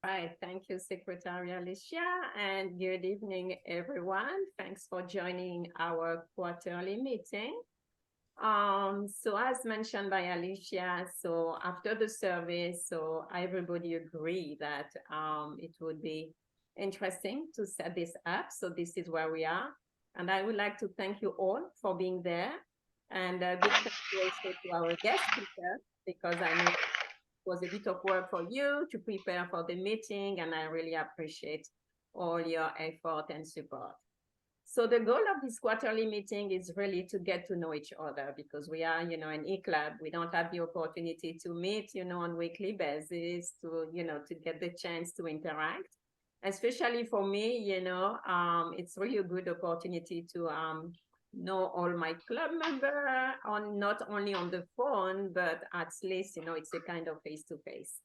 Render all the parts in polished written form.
Right. Thank you, Secretary Alicia, and good evening, everyone. Thanks for joining our quarterly meeting. So as mentioned by Alicia, so after the survey, so everybody agree that it would be interesting to set this up. So this is where we are. And I would like to thank you all for being there. And a big thank you also to our guest speaker, because I know was a bit of work for you to prepare for the meeting, and I really appreciate all your effort and support. So the goal of this quarterly meeting is really to get to know each other, because we are, an e-club. We don't have the opportunity to meet, on weekly basis, to get the chance to interact. Especially for me, it's really a good opportunity to know all my club member on not only on the phone, but at least, it's a kind of face-to-face.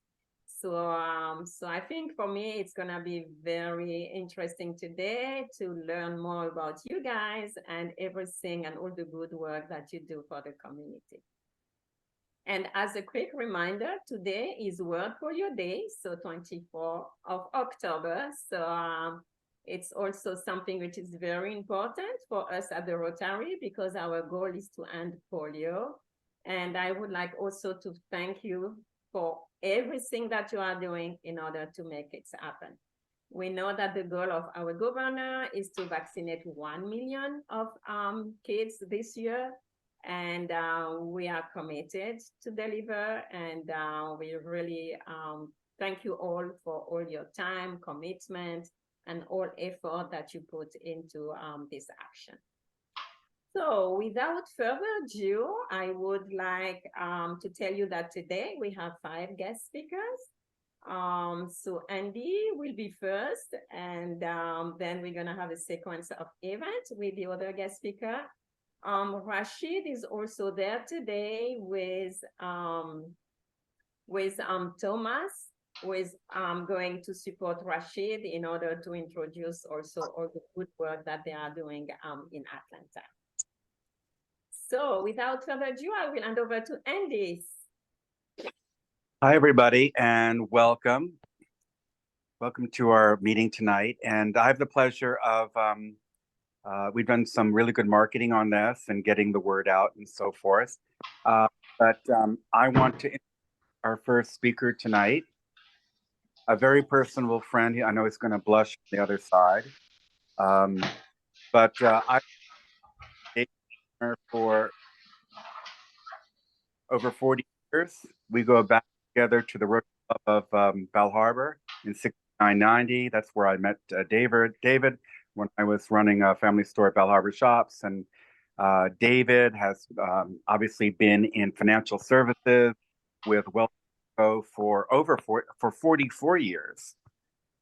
So I think for me, it's gonna be very interesting today to learn more about you guys and everything and all the good work that you do for the community. And as a quick reminder, today is World Polio Day, so 24th of October. So it's also something which is very important for us at the Rotary, because our goal is to end polio. And I would like also to thank you for everything that you are doing in order to make it happen. We know that the goal of our governor is to vaccinate 1 million of kids this year, and we are committed to deliver. And we really thank you all for all your time, commitment, and all effort that you put into this action. So without further ado, I would like to tell you that today we have 5 guest speakers. So Andy will be first, and then we're gonna have a sequence of events with the other guest speaker. Rashid is also there today with Thomas, who is going to support Rashid in order to introduce also all the good work that they are doing in Atlanta. So without further ado, I will hand over to Andy. Hi, everybody, and welcome. Welcome to our meeting tonight. And I have the pleasure of, we've done some really good marketing on this and getting the word out and so forth. But I want to introduce our first speaker tonight, a very personable friend. I know he's going to blush on the other side. But I've been for over 40 years. We go back together to the Rotary Club of Bal Harbor in 6990. That's where I met David when I was running a family store at Bal Harbor Shops. And David has obviously been in financial services with Wells Fargo for 44 years.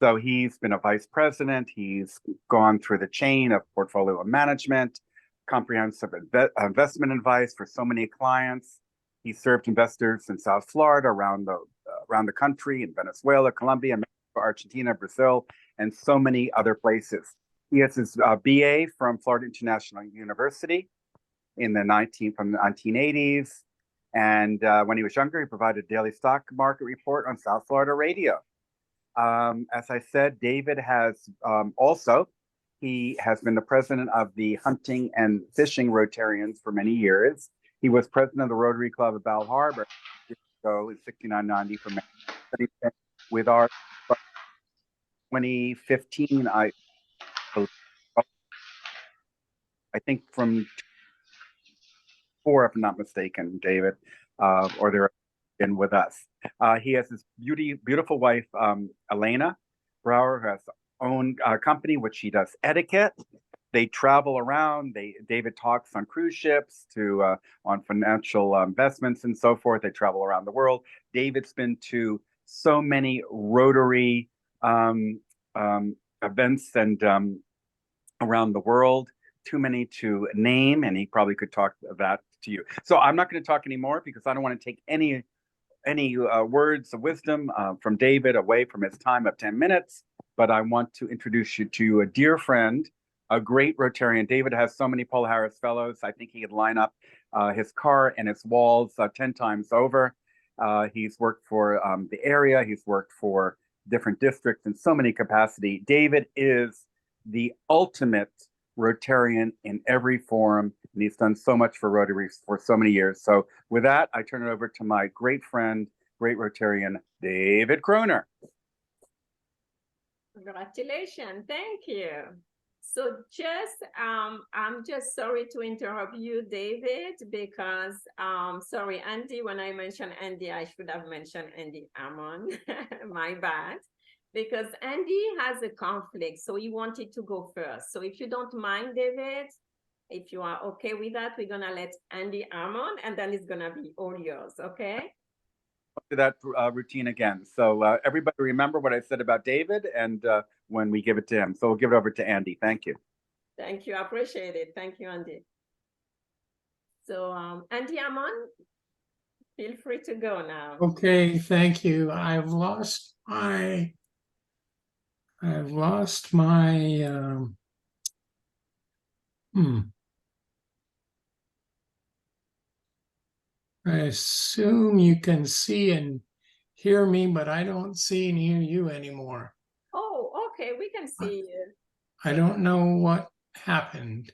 So he's been a vice president. He's gone through the chain of portfolio management, comprehensive investment advice for so many clients. He served investors in South Florida, around the country, in Venezuela, Colombia, Mexico, Argentina, Brazil, and so many other places. He has his BA from Florida International University from the 1980s. And when he was younger, he provided a daily stock market report on South Florida radio. As I said, David has he has been the president of the Hunting and Fishing Rotarians for many years. He was president of the Rotary Club of Bal Harbor in 6990 for many. With our 2015, I think from 4, if I'm not mistaken, David, or they're in with us. He has his beautiful wife, Elena Brower, who has own company, which she does etiquette. They travel around. David talks on cruise ships on financial investments and so forth. They travel around the world. David's been to so many Rotary events and around the world, too many to name, and he probably could talk that to you. So I'm not going to talk anymore because I don't want to take any words of wisdom from David away from his time of 10 minutes, but I want to introduce you to a dear friend, a great Rotarian. David has so many Paul Harris Fellows. I think he could line up his car and his walls 10 times over. He's worked for the area. He's worked for different districts in so many capacity. David is the ultimate Rotarian in every forum, and he's done so much for Rotary for so many years. So with that, I turn it over to my great friend, great Rotarian, David Kroner. Congratulations. Thank you. So I'm just sorry to interrupt you, David, because sorry, Andy, when I mentioned Andy, I should have mentioned Andy Amon. My bad. Because Andy has a conflict, so he wanted to go first. So if you don't mind, David, if you are okay with that, we're gonna let Andy Amon, and then it's gonna be all yours, okay? To that routine again. So everybody remember what I said about David and when we give it to him. So we'll give it over to Andy. Thank you. Thank you. I appreciate it. Thank you, Andy. So Andy Amon, feel free to go now. Okay, thank you. I've lost my I assume you can see and hear me, but I don't see and hear you anymore. Oh, okay, we can see you. I don't know what happened.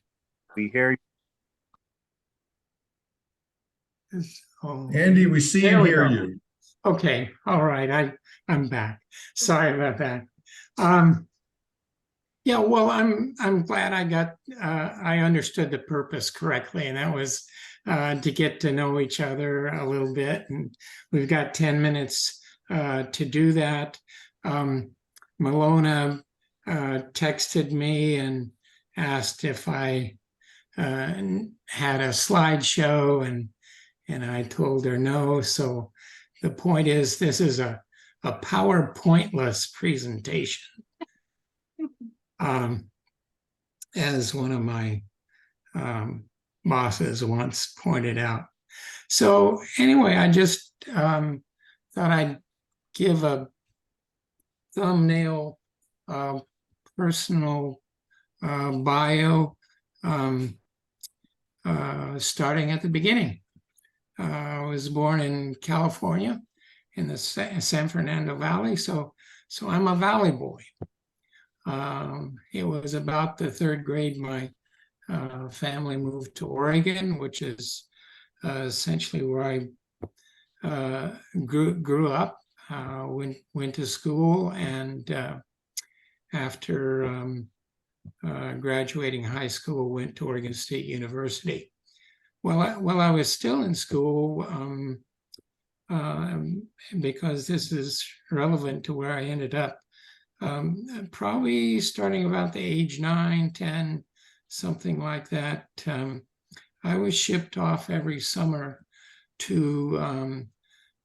We hear you. Andy, we see and hear you. Okay, all right. I'm back. Sorry about that. Yeah, well, I'm glad I understood the purpose correctly, and that was to get to know each other a little bit. And we've got 10 minutes to do that. Malona texted me and asked if I had a slideshow, and I told her no. So the point is, this is a PowerPointless presentation. As one of my bosses once pointed out. So anyway, I just thought I'd give a thumbnail personal bio starting at the beginning. I was born in California in the San Fernando Valley, so I'm a Valley boy. It was about the third grade my family moved to Oregon, which is essentially where I grew up, went to school, and after graduating high school, went to Oregon State University. While I was still in school, because this is relevant to where I ended up, probably starting about the age 9, 10, something like that, I was shipped off every summer to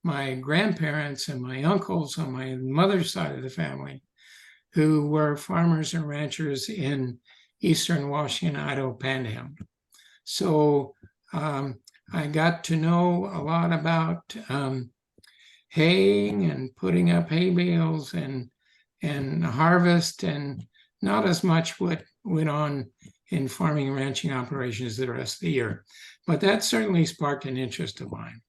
my grandparents and my uncles on my mother's side of the family, who were farmers and ranchers in eastern Washington, Idaho Panhandle. So I got to know a lot about haying and putting up hay bales and harvest, and not as much what went on in farming and ranching operations the rest of the year. But that certainly sparked an interest of mine.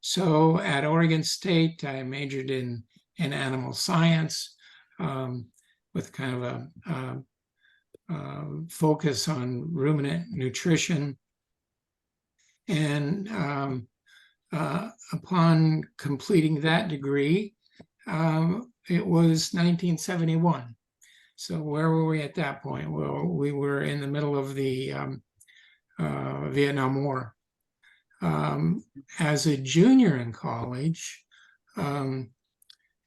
So at Oregon State, I majored in animal science with kind of a focus on ruminant nutrition. And upon completing that degree, it was 1971. So where were we at that point? Well, we were in the middle of the Vietnam War. As a junior in college,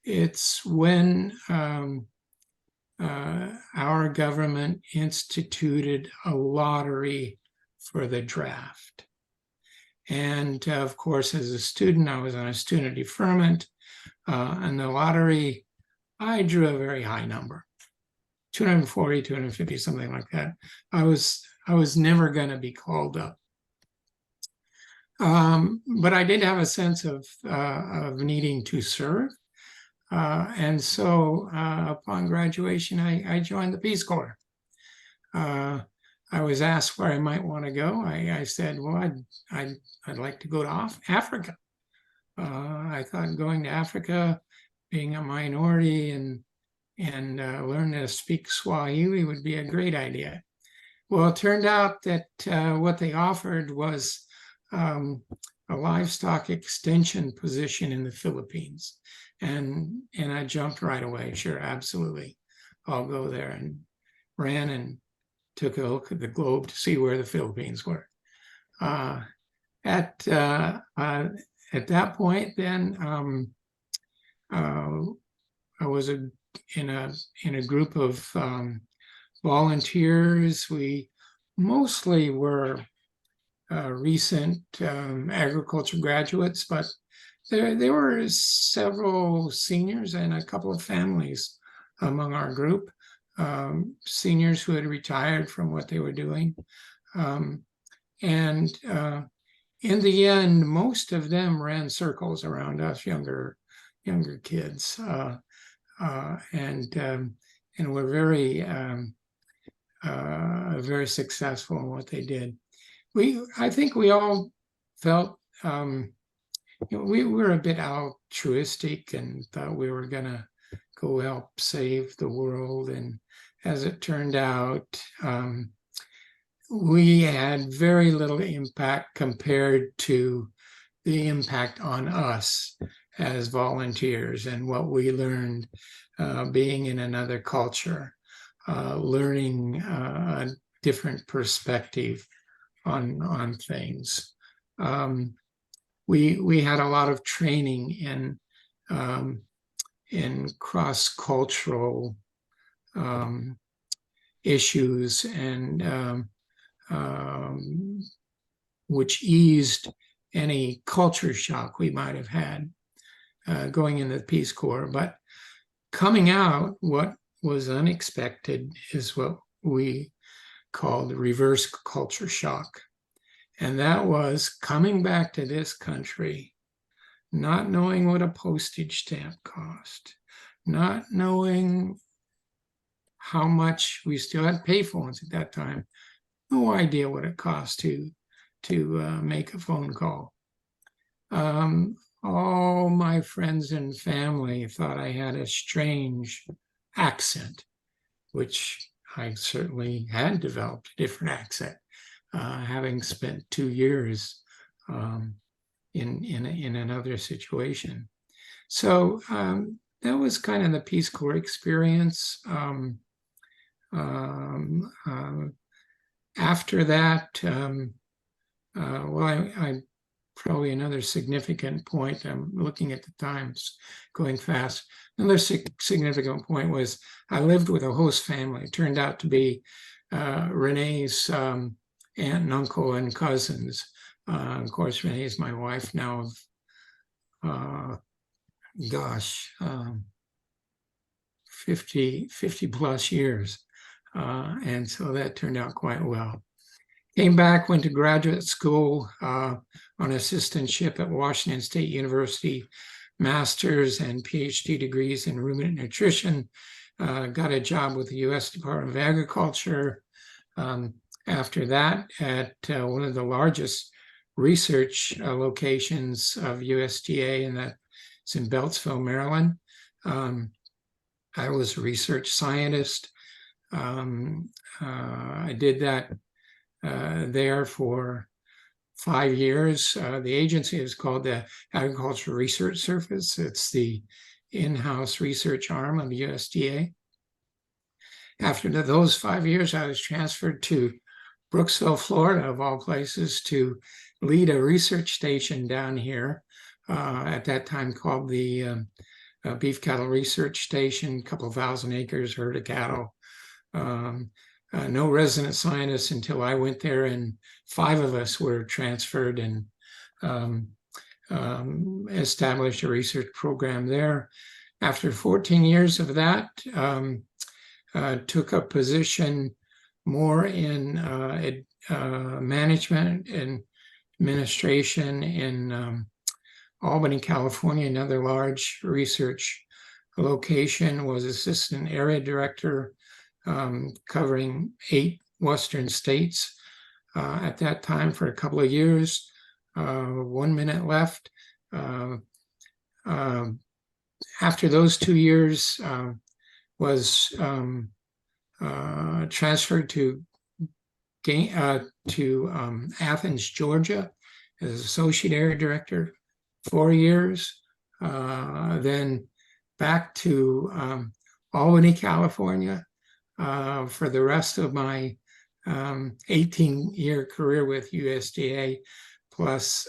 it's when our government instituted a lottery for the draft. And of course, as a student, I was on a student deferment. And the lottery, I drew a very high number, 240, 250, something like that. I was never going to be called up. But I did have a sense of needing to serve. And so upon graduation, I joined the Peace Corps. I was asked where I might want to go. I said, well, I'd like to go to Africa. I thought going to Africa being a minority and learn to speak Swahili would be a great idea. Well, it turned out that what they offered was a livestock extension position in the Philippines. And I jumped right away. Sure, absolutely. I'll go there, and ran and took a look at the globe to see where the Philippines were. At that point, then I was in a group of volunteers. We mostly were recent agriculture graduates, but there were several seniors and a couple of families among our group, seniors who had retired from what they were doing. And in the end, most of them ran circles around us younger kids, and were very successful in what they did. I think we all felt we were a bit altruistic and thought we were gonna go help save the world. And as it turned out, we had very little impact compared to the impact on us as volunteers and what we learned being in another culture, learning a different perspective on things. We had a lot of training in cross-cultural issues, and which eased any culture shock we might have had going into the Peace Corps. But coming out, what was unexpected is what we called reverse culture shock. And that was coming back to this country, not knowing what a postage stamp cost, not knowing how much. We still had payphones at that time. No idea what it cost to make a phone call. All my friends and family thought I had a strange accent, which I certainly had developed a different accent, having spent 2 years in another situation. So that was kind of the Peace Corps experience. After that, I probably another significant point, I'm looking at the times going fast. Another significant point was I lived with a host family. It turned out to be Renee's aunt and uncle and cousins. Of course, Renee is my wife now of, 50 plus years. And so that turned out quite well. Came back, went to graduate school on assistantship at Washington State University, master's and PhD degrees in ruminant nutrition. Got a job with the U.S. Department of Agriculture. After that, at one of the largest research locations of USDA, and that's in Beltsville, Maryland. I was a research scientist. I did that there for 5 years. The agency is called the Agricultural Research Service. It's the in-house research arm of the USDA. After those 5 years, I was transferred to Brooksville, Florida, of all places, to lead a research station down here, at that time called the Beef Cattle Research Station, a couple thousand acres, herd of cattle. No resident scientists until I went there, and 5 of us were transferred and established a research program there. After 14 years of that, took a position more in management and administration in Albany, California, another large research location. Was assistant area director covering 8 Western states at that time for a couple of years. 1 minute left. after those 2 years, was transferred to Athens, Georgia, as associate area director, 4 years. Then back to Albany, California, for the rest of my 18-year career with USDA, plus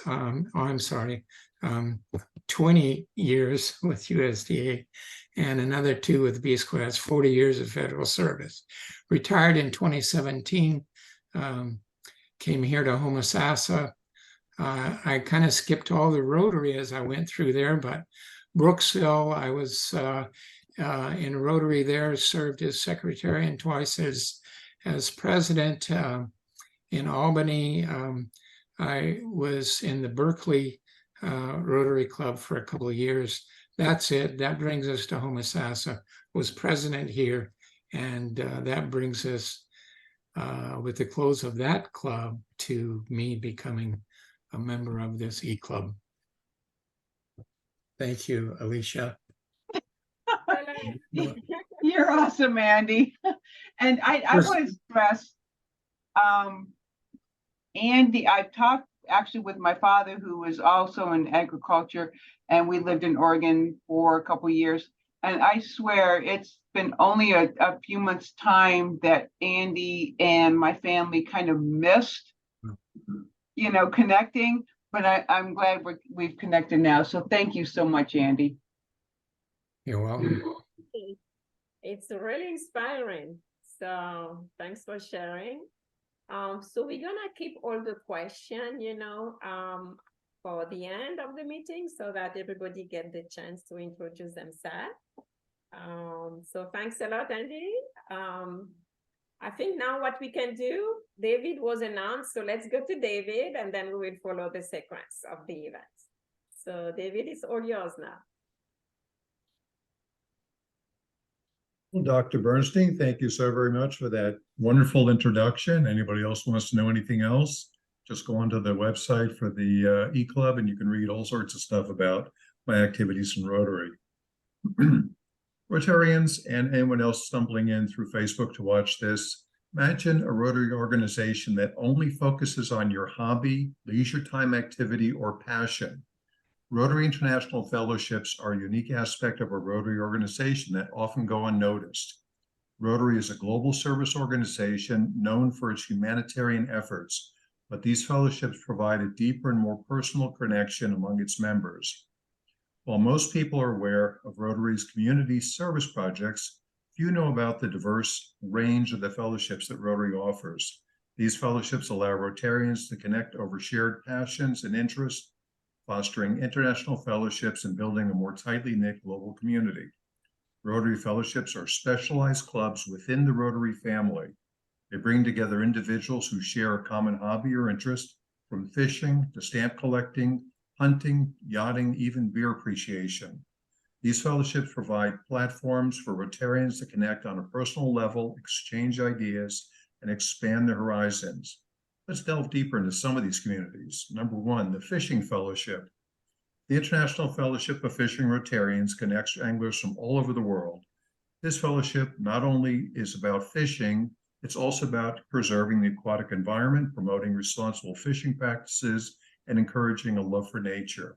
20 years with USDA and another 2 with B Square. That's 40 years of federal service. Retired in 2017, came here to Homosassa. I kind of skipped all the Rotary as I went through there, but Brooksville, I was in Rotary there, served as secretary and twice as president. In Albany, I was in the Berkeley Rotary Club for a couple of years. That's it. That brings us to Homosassa. Was president here, and that brings us, with the close of that club, to me becoming a member of this e-club. Thank you, Alicia. You're awesome, Andy. And I want to stress, Andy, I've talked actually with my father, who was also in agriculture, and we lived in Oregon for a couple of years. And I swear it's been only a few months' time that Andy and my family kind of missed, connecting. But I'm glad we've connected now. So thank you so much, Andy. You're welcome. It's really inspiring. So thanks for sharing. So we're gonna keep all the questions, for the end of the meeting so that everybody get the chance to introduce themselves. So thanks a lot, Andy. I think now what we can do, David was announced, so let's go to David and then we will follow the sequence of the event. So David, it's all yours now. Well, Dr. Bernstein, thank you so very much for that wonderful introduction. Anybody else wants to know anything else? Just go onto the website for the e-club and you can read all sorts of stuff about my activities in Rotary. Rotarians and anyone else stumbling in through Facebook to watch this, imagine a Rotary organization that only focuses on your hobby, leisure time activity, or passion. Rotary International Fellowships are a unique aspect of a Rotary organization that often go unnoticed. Rotary is a global service organization known for its humanitarian efforts, but these fellowships provide a deeper and more personal connection among its members. While most people are aware of Rotary's community service projects, few know about the diverse range of the fellowships that Rotary offers. These fellowships allow Rotarians to connect over shared passions and interests, fostering international fellowships and building a more tightly knit global community. Rotary fellowships are specialized clubs within the Rotary family. They bring together individuals who share a common hobby or interest, from fishing to stamp collecting, hunting, yachting, even beer appreciation. These fellowships provide platforms for Rotarians to connect on a personal level, exchange ideas, and expand their horizons. Let's delve deeper into some of these communities. Number one, the Fishing Fellowship. The International Fellowship of Fishing Rotarians connects anglers from all over the world. This fellowship not only is about fishing, it's also about preserving the aquatic environment, promoting responsible fishing practices, and encouraging a love for nature.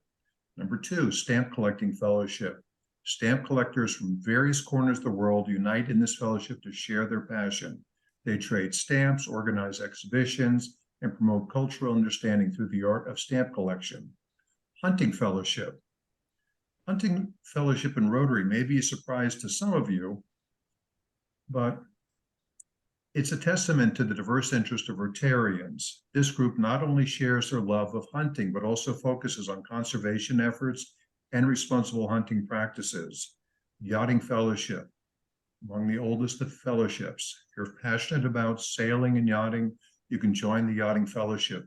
Number two, Stamp Collecting Fellowship. Stamp collectors from various corners of the world unite in this fellowship to share their passion. They trade stamps, organize exhibitions, and promote cultural understanding through the art of stamp collection. Hunting Fellowship. Hunting Fellowship in Rotary may be a surprise to some of you, but it's a testament to the diverse interest of Rotarians. This group not only shares their love of hunting, but also focuses on conservation efforts and responsible hunting practices. Yachting Fellowship, among the oldest of fellowships. If you're passionate about sailing and yachting, you can join the Yachting Fellowship.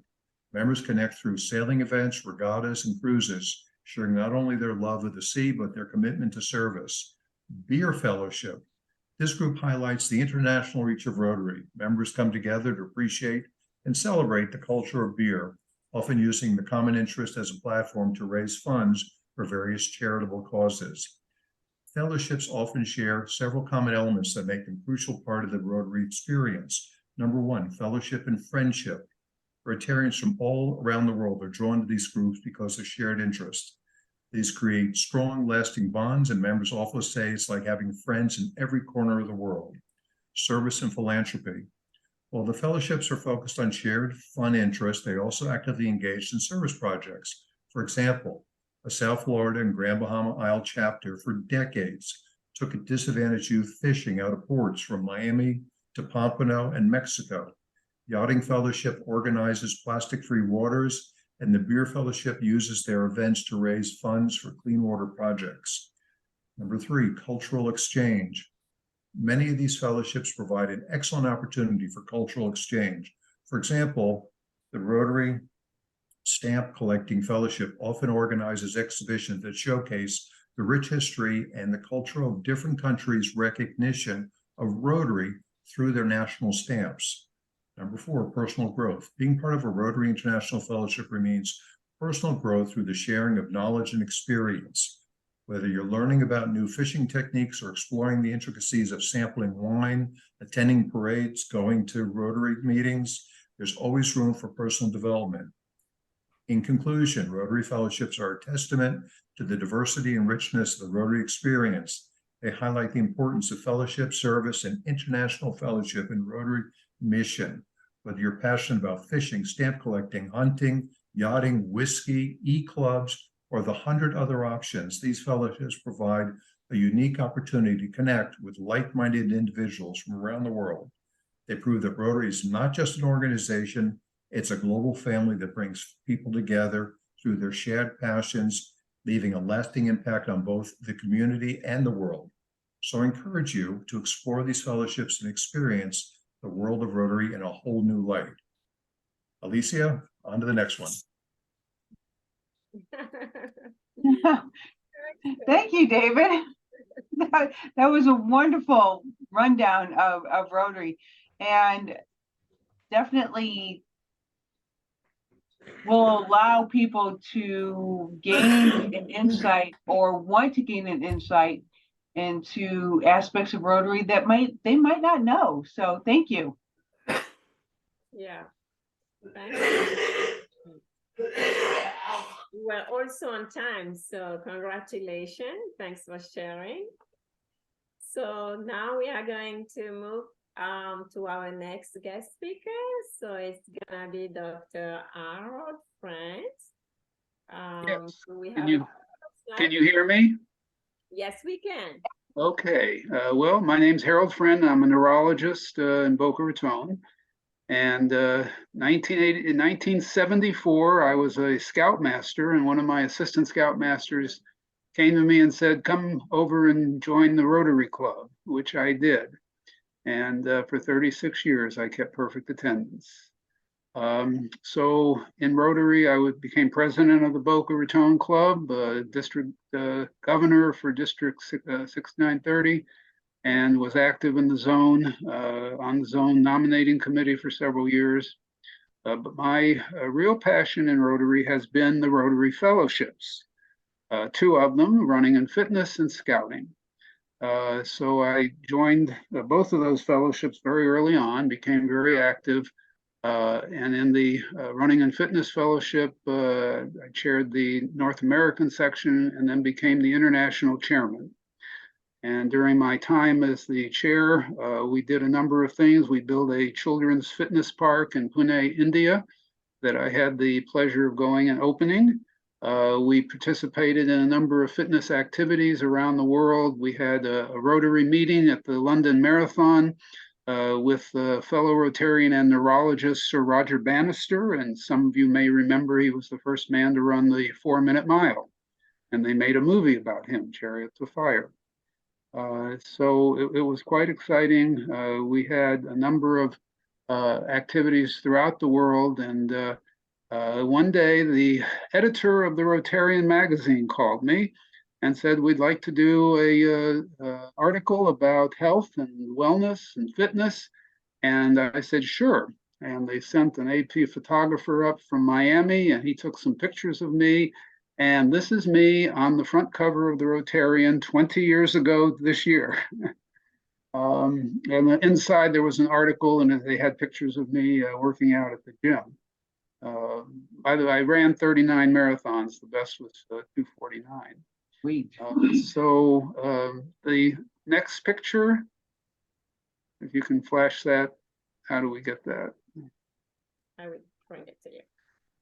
Members connect through sailing events, regattas, and cruises, sharing not only their love of the sea, but their commitment to service. Beer Fellowship. This group highlights the international reach of Rotary. Members come together to appreciate and celebrate the culture of beer, often using the common interest as a platform to raise funds for various charitable causes. Fellowships often share several common elements that make them a crucial part of the Rotary experience. Number one, fellowship and friendship. Rotarians from all around the world are drawn to these groups because of shared interests. These create strong, lasting bonds, and members often say it's like having friends in every corner of the world. Service and philanthropy. While the fellowships are focused on shared fun interests, they also actively engaged in service projects. For example, a South Florida and Grand Bahama Isle chapter for decades took a disadvantaged youth fishing out of ports from Miami to Pompano and Mexico. Yachting Fellowship organizes plastic-free waters, and the Beer Fellowship uses their events to raise funds for clean water projects. Number three, cultural exchange. Many of these fellowships provide an excellent opportunity for cultural exchange. For example, the Rotary Stamp Collecting Fellowship often organizes exhibitions that showcase the rich history and the cultural of different countries' recognition of Rotary through their national stamps. Number four, personal growth. Being part of a Rotary International Fellowship means personal growth through the sharing of knowledge and experience. Whether you're learning about new fishing techniques or exploring the intricacies of sampling wine, attending parades, going to Rotary meetings, there's always room for personal development. In conclusion, Rotary Fellowships are a testament to the diversity and richness of the Rotary experience. They highlight the importance of fellowship, service, and international fellowship in Rotary mission. Whether you're passionate about fishing, stamp collecting, hunting, yachting, whiskey, e-clubs, or the 100 other options, these fellowships provide a unique opportunity to connect with like-minded individuals from around the world. They prove that Rotary is not just an organization, it's a global family that brings people together through their shared passions, leaving a lasting impact on both the community and the world. So I encourage you to explore these fellowships and experience the world of Rotary in a whole new light. Alicia, on to the next one. Thank you, David. That was a wonderful rundown of Rotary, and definitely will allow people to gain an insight or want to gain an insight into aspects of Rotary that they might not know. So thank you. Yeah. Thanks. We're also on time, so congratulations. Thanks for sharing. So now we are going to move to our next guest speaker. So it's gonna be Dr. Harold France. Yes. So we Can have you hear me? Yes, we can. Okay. Well, my name's Harold Friend. I'm a neurologist in Boca Raton. And in 1974, I was a scoutmaster, and one of my assistant scoutmasters came to me and said, "Come over and join the Rotary Club," which I did. And for 36 years, I kept perfect attendance. So in Rotary, I became president of the Boca Raton Club, district governor for District 6930, and was active in the zone, on the zone nominating committee for several years. But my real passion in Rotary has been the Rotary Fellowships, two of them, running and fitness and scouting. So I joined both of those fellowships very early on, became very active. And in the Running and Fitness Fellowship, I chaired the North American section and then became the international chairman. And during my time as the chair, we did a number of things. We built a children's fitness park in Pune, India, that I had the pleasure of going and opening. We participated in a number of fitness activities around the world. We had a Rotary meeting at the London Marathon with fellow Rotarian and neurologist Sir Roger Bannister. And some of you may remember he was the first man to run the 4-minute mile. And they made a movie about him, Chariots of Fire. So it was quite exciting. We had a number of activities throughout the world. And one day, the editor of the Rotarian magazine called me and said, "We'd like to do a article about health and wellness and fitness." And I said, "Sure." And they sent an AP photographer up from Miami, and he took some pictures of me. And this is me on the front cover of the Rotarian 20 years ago this year. And inside there was an article, and they had pictures of me working out at the gym. By the way, I ran 39 marathons. The best was 2:49. Sweet. The next picture, if you can flash that, how do we get that? I will bring it to you.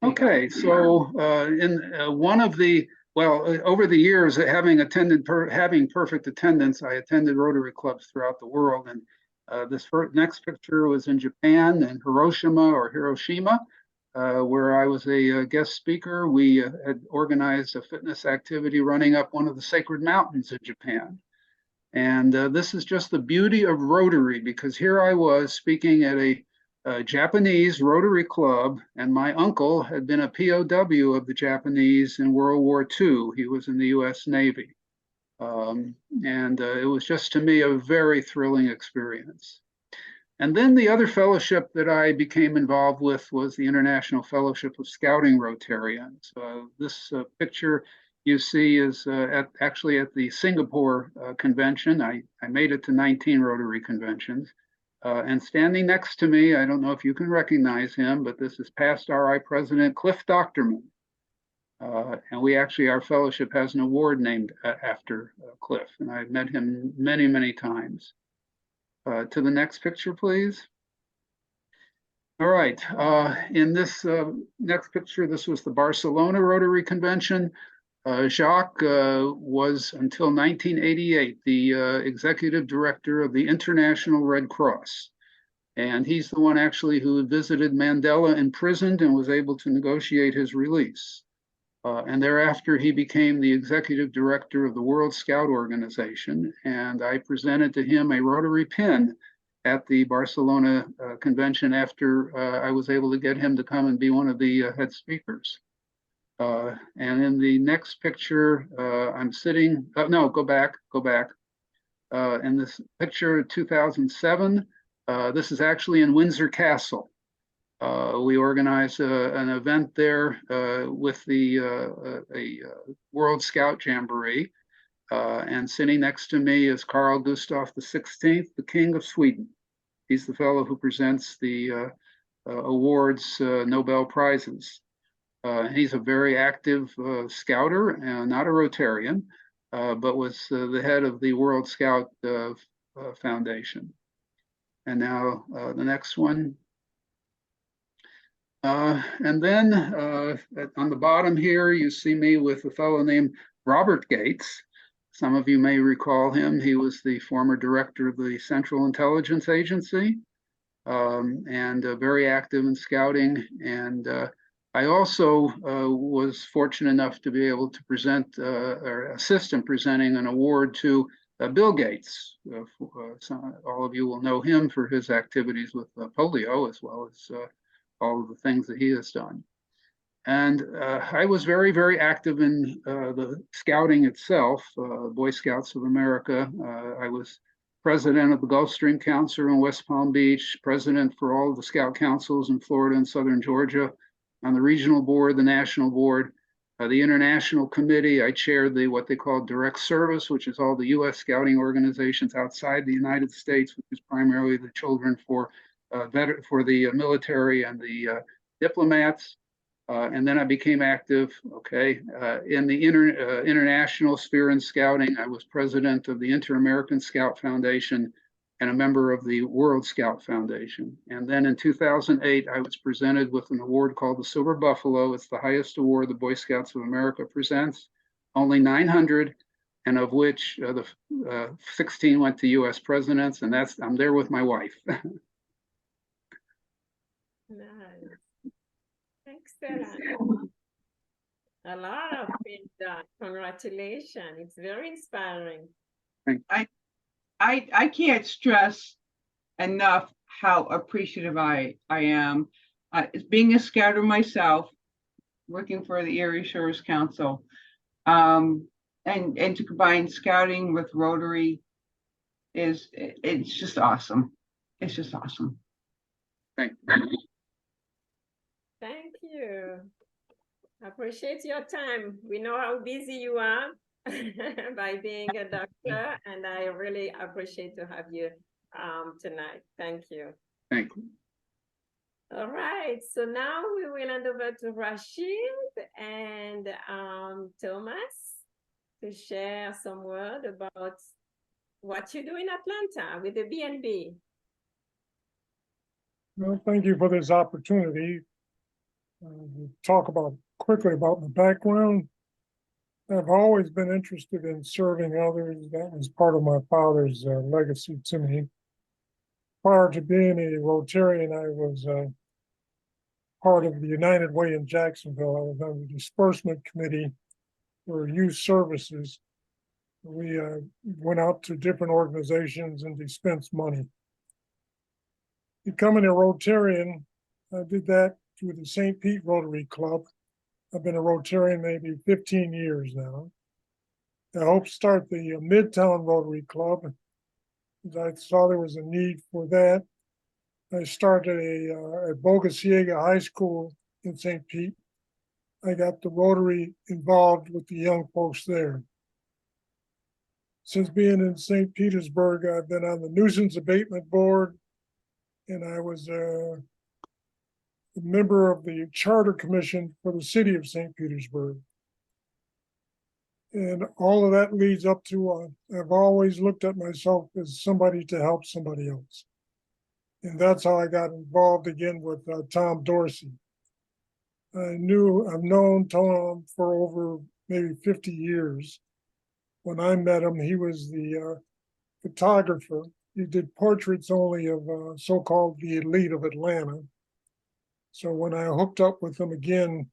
Okay, so in one of the, over the years, having perfect attendance, I attended Rotary clubs throughout the world. And this next picture was in Japan, in Hiroshima, where I was a guest speaker. We had organized a fitness activity running up one of the sacred mountains in Japan. And this is just the beauty of Rotary, because here I was speaking at a Japanese Rotary club, and my uncle had been a POW of the Japanese in World War II. He was in the US Navy. It was just, to me, a very thrilling experience. And then the other fellowship that I became involved with was the International Fellowship of Scouting Rotarians. This picture you see is actually at the Singapore convention. I made it to 19 Rotary conventions. And standing next to me, I don't know if you can recognize him, but this is past RI President Cliff Docterman. And our fellowship has an award named after Cliff, and I've met him many, many times. To the next picture, please. All right, in this next picture, this was the Barcelona Rotary Convention. Jacques was, until 1988, the executive director of the International Red Cross. And he's the one actually who visited Mandela imprisoned and was able to negotiate his release. And thereafter, he became the executive director of the World Scout Organization. And I presented to him a Rotary pin at the Barcelona convention after I was able to get him to come and be one of the head speakers. And in the next picture, I'm sitting, no, go back. In this picture, 2007, this is actually in Windsor Castle. We organized an event there with the World Scout Jamboree. And sitting next to me is Carl Gustaf XVI, the King of Sweden. He's the fellow who presents the awards, Nobel Prizes. He's a very active scouter, not a Rotarian, but was the head of the World Scout Foundation. And now the next one. And then on the bottom here, you see me with a fellow named Robert Gates. Some of you may recall him. He was the former director of the Central Intelligence Agency, and very active in scouting. And I also was fortunate enough to be able to present or assist in presenting an award to Bill Gates. All of you will know him for his activities with polio, as well as all of the things that he has done. And I was very, very active in the scouting itself, Boy Scouts of America. I was president of the Gulfstream Council in West Palm Beach, president for all of the scout councils in Florida and Southern Georgia, on the regional board, the national board, the international committee. I chaired what they call direct service, which is all the U.S. scouting organizations outside the United States, which is primarily the children for the military and the diplomats. And then I became active, in the international sphere in scouting. I was president of the Inter-American Scout Foundation and a member of the World Scout Foundation. And then in 2008, I was presented with an award called the Silver Buffalo. It's the highest award the Boy Scouts of America presents, only 900, and of which the 16 went to US presidents, and I'm there with my wife. Nice. Excellent. A lot of things done. Congratulations. It's very inspiring. I can't stress enough how appreciative I am. Being a scouter myself, working for the Erie Shores Council, and to combine scouting with Rotary it's just awesome. It's just awesome. Thank you. Thank you. Appreciate your time. We know how busy you are by being a doctor, and I really appreciate to have you tonight. Thank you. Thank you. All right, so now we will hand over to Rashid and Thomas to share some word about what you do in Atlanta with the BNB. Well, thank you for this opportunity. Talk quickly about my background. I've always been interested in serving others. That was part of my father's legacy to me. Prior to being a Rotarian, I was part of the United Way in Jacksonville. I was on the disbursement committee for youth services. We went out to different organizations and dispensed money. Becoming a Rotarian, I did that through the St. Pete Rotary Club. I've been a Rotarian maybe 15 years now. I hope to start the Midtown Rotary Club. I saw there was a need for that. I started at Bogosiega High School in St. Pete. I got the Rotary involved with the young folks there. Since being in St. Petersburg, I've been on the Nuisance Abatement Board, and I was a member of the Charter Commission for the City of St. Petersburg. And all of that leads up to, I've always looked at myself as somebody to help somebody else. And that's how I got involved again with Tom Dorsey. I've known Tom for over maybe 50 years. When I met him, he was the photographer. He did portraits only of so-called the elite of Atlanta. So when I hooked up with him again,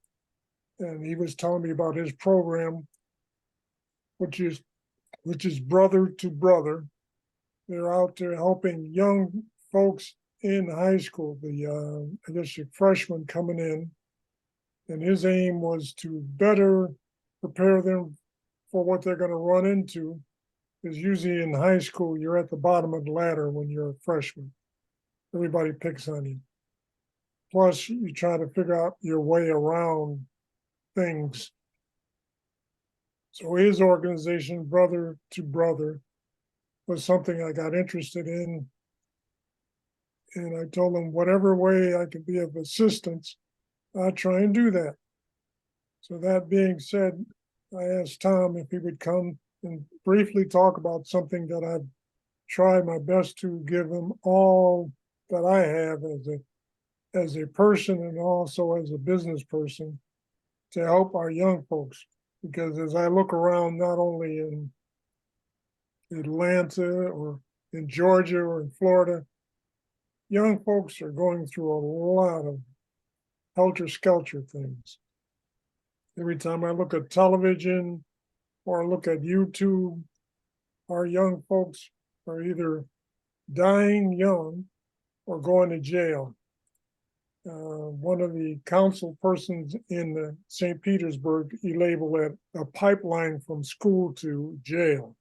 and he was telling me about his program, which is brother to brother. They're out there helping young folks in high school, I guess your freshmen coming in. And his aim was to better prepare them for what they're going to run into. Because usually in high school, you're at the bottom of the ladder when you're a freshman. Everybody picks on you. Plus, you try to figure out your way around things. So his organization, Brother to Brother, was something I got interested in. And I told him whatever way I could be of assistance, I'll try and do that. So that being said, I asked Tom if he would come and briefly talk about something that I've tried my best to give him all that I have as a person and also as a business person to help our young folks. Because as I look around, not only in Atlanta or in Georgia or in Florida, young folks are going through a lot of helter-skelter things. Every time I look at television or look at YouTube, our young folks are either dying young or going to jail. One of the council persons in St. Petersburg, he labeled it a pipeline from school to jail.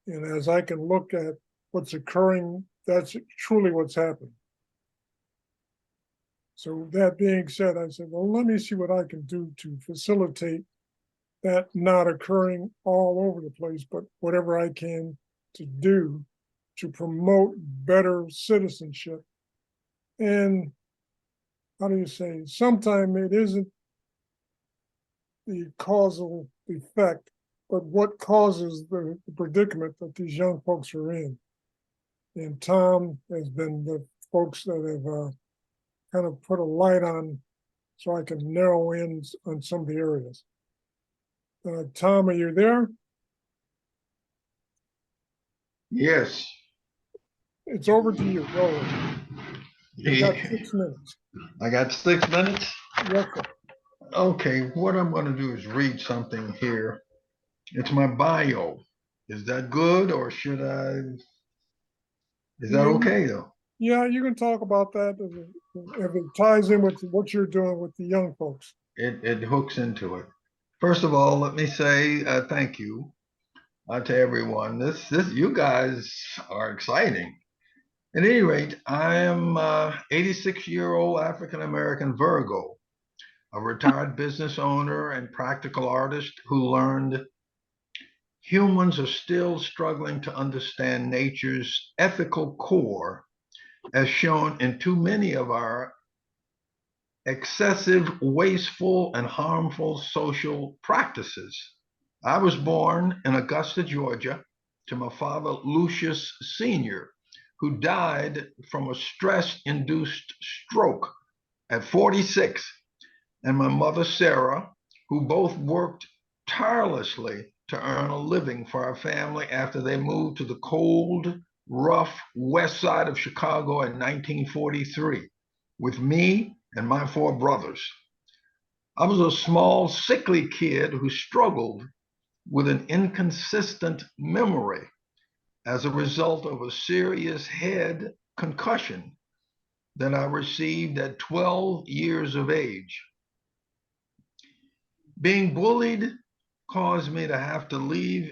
And as I can look at what's occurring, that's truly what's happening. So that being said, I said, well, let me see what I can do to facilitate that not occurring all over the place, but whatever I can to do to promote better citizenship. And how do you say, sometimes it isn't the causal effect, but what causes the predicament that these young folks are in. And Tom has been the folks that have kind of put a light on so I can narrow in on some of the areas. Tom, are you there? Yes. It's over to you. Go ahead. You got 6 minutes. I got 6 minutes. Yes, sir. Okay, what I'm going to do is read something here. It's my bio. Is that good or should I? Is that okay though? Yeah, you can talk about that if it ties in with what you're doing with the young folks. It hooks into it. First of all, let me say thank you to everyone. This you guys are exciting. At any rate, I am 86-year-old African American Virgo. a retired business owner and practical artist who learned humans are still struggling to understand nature's ethical core, as shown in too many of our excessive, wasteful, and harmful social practices. I was born in Augusta, Georgia, to my father, Lucius Sr., who died from a stress-induced stroke at 46, and my mother, Sarah, who both worked tirelessly to earn a living for our family after they moved to the cold, rough west side of Chicago in 1943 with me and my 4 brothers. I was a small, sickly kid who struggled with an inconsistent memory as a result of a serious head concussion that I received at 12 years of age. Being bullied caused me to have to learn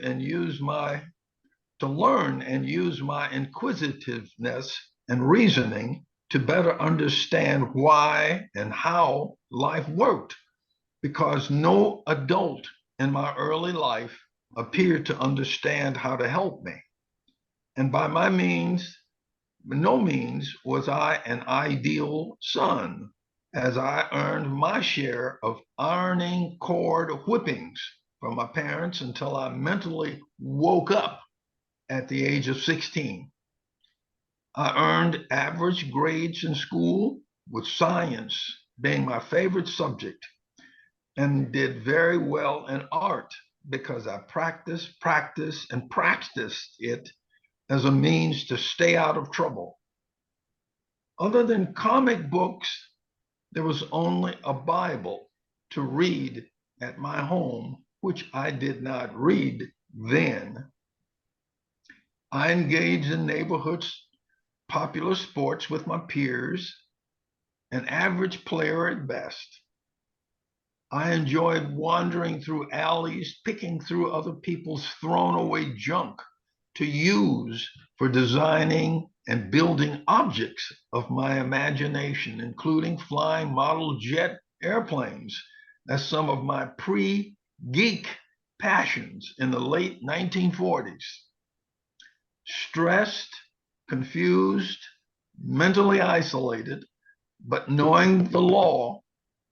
and use my inquisitiveness and reasoning to better understand why and how life worked, because no adult in my early life appeared to understand how to help me. And by no means was I an ideal son, as I earned my share of ironing cord whippings from my parents until I mentally woke up at the age of 16. I earned average grades in school, with science being my favorite subject, and did very well in art because I practiced it as a means to stay out of trouble. Other than comic books, there was only a Bible to read at my home, which I did not read then. I engaged in neighborhoods popular sports with my peers, an average player at best. I enjoyed wandering through alleys, picking through other people's thrown away junk to use for designing and building objects of my imagination, including flying model jet airplanes as some of my pre-geek passions in the late 1940s. Stressed, confused, mentally isolated, but knowing the law,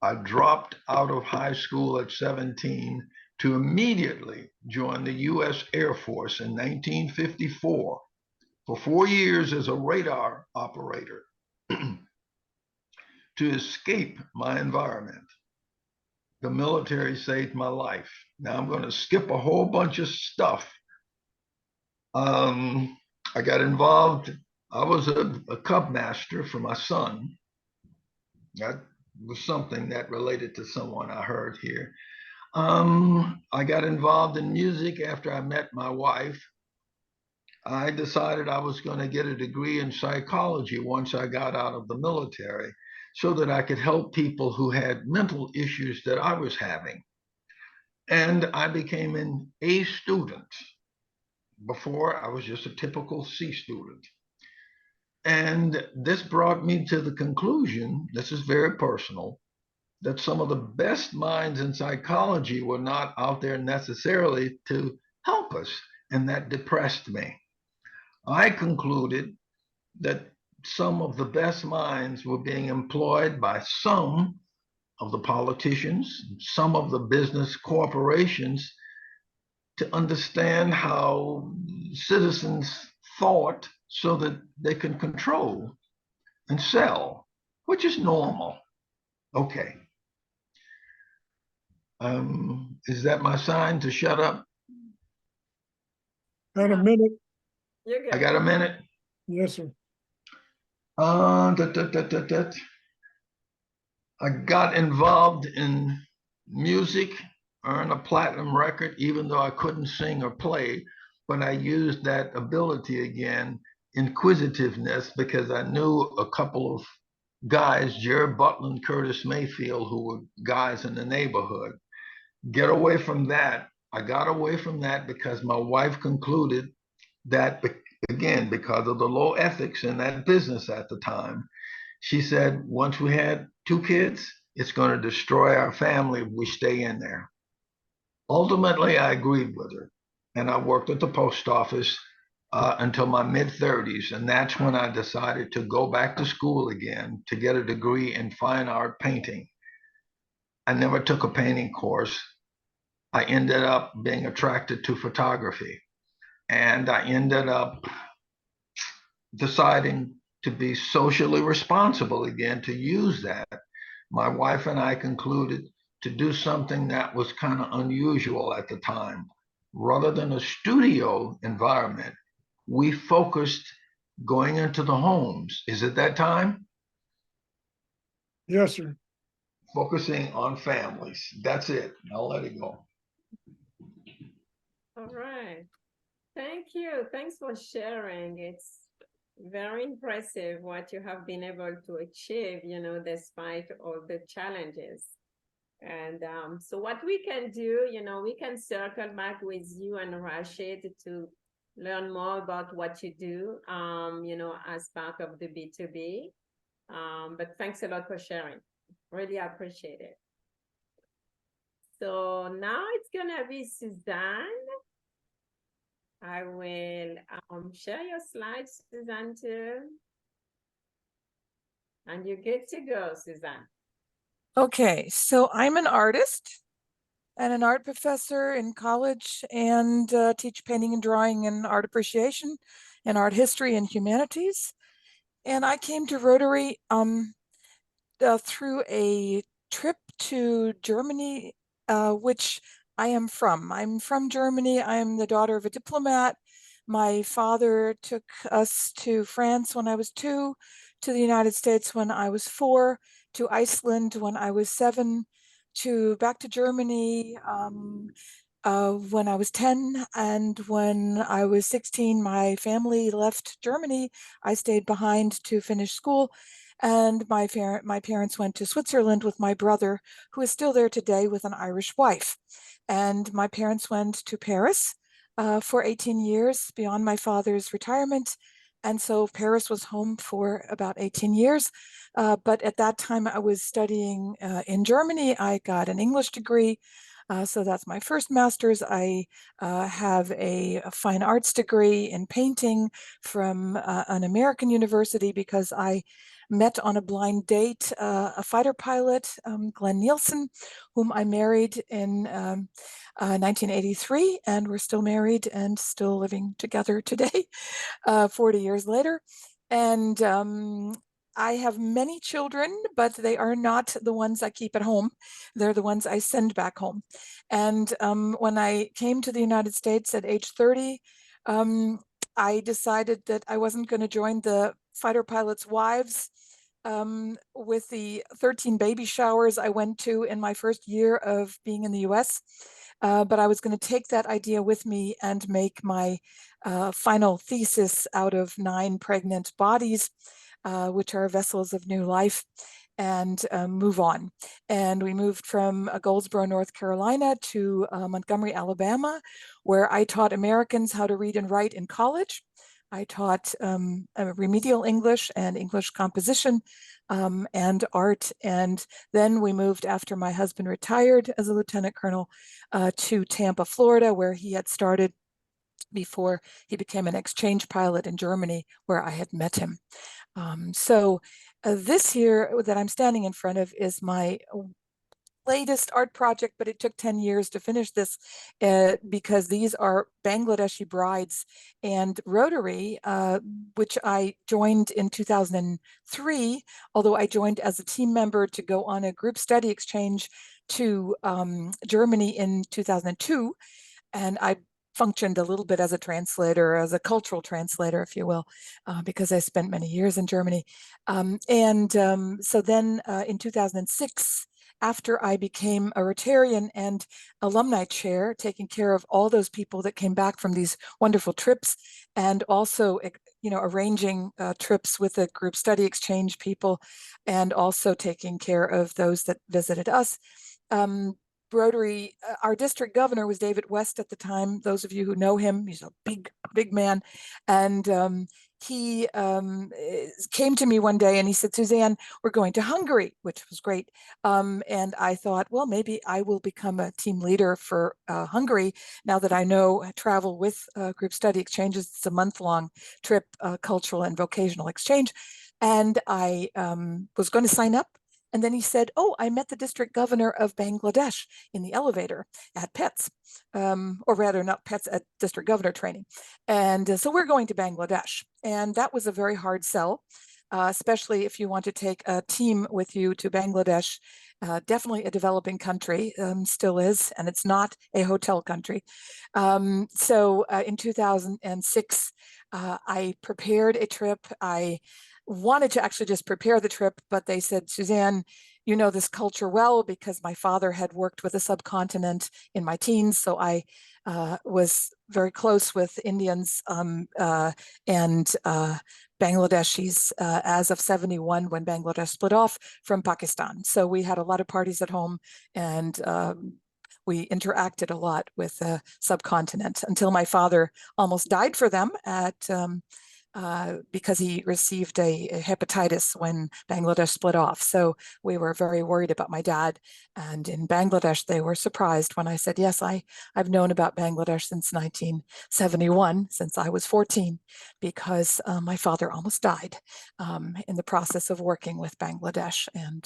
I dropped out of high school at 17 to immediately join the U.S. Air Force in 1954 for 4 years as a radar operator to escape my environment. The military saved my life. Now I'm going to skip a whole bunch of stuff. I got involved. I was a cub master for my son. That was something that related to someone I heard here. I got involved in music after I met my wife. I decided I was going to get a degree in psychology once I got out of the military so that I could help people who had mental issues that I was having. And I became an A student. Before, I was just a typical C student. And this brought me to the conclusion, this is very personal, that some of the best minds in psychology were not out there necessarily to help us, and that depressed me. I concluded that some of the best minds were being employed by some of the politicians, some of the business corporations, to understand how citizens thought so that they can control and sell, which is normal. Okay. Is that my sign to shut up? Got a minute? You're good. I got a minute. Yes, sir. I got involved in music, earned a platinum record, even though I couldn't sing or play, but I used that ability again, inquisitiveness, because I knew a couple of guys, Jared Butler and Curtis Mayfield, who were guys in the neighborhood. Get away from that. I got away from that because my wife concluded that, again, because of the low ethics in that business at the time, she said, once we had 2 kids, it's going to destroy our family if we stay in there. Ultimately, I agreed with her, and I worked at the post office until my mid-30s, and that's when I decided to go back to school again to get a degree in fine art painting. I never took a painting course. I ended up being attracted to photography, and I ended up deciding to be socially responsible again, to use that. My wife and I concluded to do something that was kind of unusual at the time. Rather than a studio environment, we focused going into the homes. Is it that time? Yes, sir. Focusing on families. That's it. I'll let it go. All right. Thank you. Thanks for sharing. It's very impressive what you have been able to achieve, despite all the challenges. And so what we can do, we can circle back with you and Rashid to learn more about what you do, as part of the B2B. But thanks a lot for sharing. Really appreciate it. So now it's gonna be Suzanne. I will share your slides, Suzanne, too. And you're good to go, Suzanne. Okay, so I'm an artist and an art professor in college, and teach painting and drawing and art appreciation and art history and humanities. And I came to Rotary through a trip to Germany, which I am from. I'm from Germany. I'm the daughter of a diplomat. My father took us to France when I was 2, to the United States when I was 4, to Iceland when I was 7, back to Germany when I was 10, and when I was 16, my family left Germany. I stayed behind to finish school, and my parents went to Switzerland with my brother, who is still there today with an Irish wife. And my parents went to Paris for 18 years beyond my father's retirement. And so Paris was home for about 18 years. But at that time, I was studying in Germany. I got an English degree. So that's my first master's. I have a fine arts degree in painting from an American university, because I met on a blind date a fighter pilot, Glenn Nielsen, whom I married in 1983, and we're still married and still living together today, 40 years later. And I have many children, but they are not the ones I keep at home. They're the ones I send back home. And when I came to the United States at age 30, I decided that I wasn't going to join the fighter pilots' wives with the 13 baby showers I went to in my first year of being in the US. But I was going to take that idea with me and make my final thesis out of 9 pregnant bodies, which are vessels of new life, and move on. And we moved from Goldsboro, North Carolina to Montgomery, Alabama, where I taught Americans how to read and write in college. I taught remedial English and English composition and art. And then we moved, after my husband retired as a lieutenant colonel, to Tampa, Florida, where he had started before he became an exchange pilot in Germany, where I had met him. So this here that I'm standing in front of is my latest art project, but it took 10 years to finish this because these are Bangladeshi brides. And Rotary, which I joined in 2003, although I joined as a team member to go on a group study exchange to Germany in 2002. And I functioned a little bit as a translator, as a cultural translator, if you will, because I spent many years in Germany. So then in 2006, after I became a Rotarian and alumni chair, taking care of all those people that came back from these wonderful trips, and also, arranging trips with the group study exchange people, and also taking care of those that visited us. Rotary, our district governor was David West at the time. Those of you who know him, he's a big man. And he came to me one day and he said, Suzanne, we're going to Hungary, which was great. And I thought, well, maybe I will become a team leader for Hungary now that I know travel with group study exchanges. It's a month-long trip, cultural and vocational exchange. And I was going to sign up. And then he said, oh, I met the district governor of Bangladesh in the elevator at PETS, or rather not PETS, at district governor training. And so we're going to Bangladesh. And that was a very hard sell, especially if you want to take a team with you to Bangladesh. Definitely a developing country, still is, and it's not a hotel country. So in 2006, I prepared a trip. I wanted to actually just prepare the trip, but they said, Suzanne, you know this culture well, because my father had worked with the subcontinent in my teens. So I was very close with Indians and Bangladeshis as of 71, when Bangladesh split off from Pakistan. So we had a lot of parties at home, and we interacted a lot with the subcontinent until my father almost died for them at because he received a hepatitis when Bangladesh split off. So we were very worried about my dad. And in Bangladesh, they were surprised when I said, yes, I've known about Bangladesh since 1971, since I was 14, because my father almost died in the process of working with Bangladesh and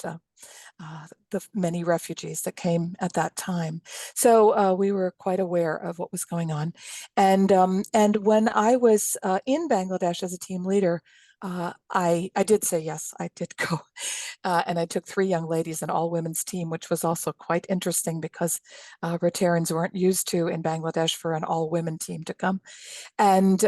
the many refugees that came at that time. So we were quite aware of what was going on. And when I was in Bangladesh as a team leader, I did say yes, I did go. And I took 3 young ladies, an all women's team, which was also quite interesting because Rotarians weren't used to in Bangladesh for an all women team to come. And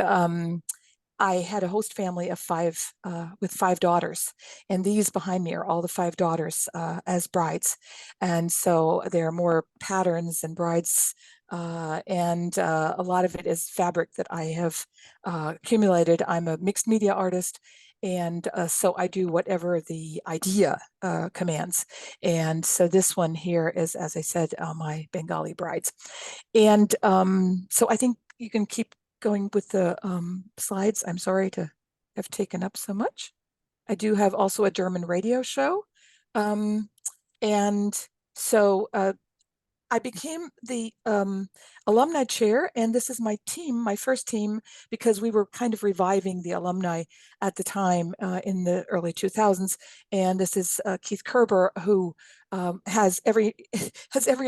I had a host family of 5 with 5 daughters, and these behind me are all the 5 daughters as brides. And so there are more patterns and brides, and a lot of it is fabric that I have accumulated. I'm a mixed media artist, and so I do whatever the idea commands. And so this one here is, as I said, my Bengali brides. And so I think you can keep going with the slides. I'm sorry to have taken up so much. I do have also a German radio show. And so I became the alumni chair, and this is my team, my first team, because we were kind of reviving the alumni at the time in the early 2000s. And this is Keith Kerber, who has every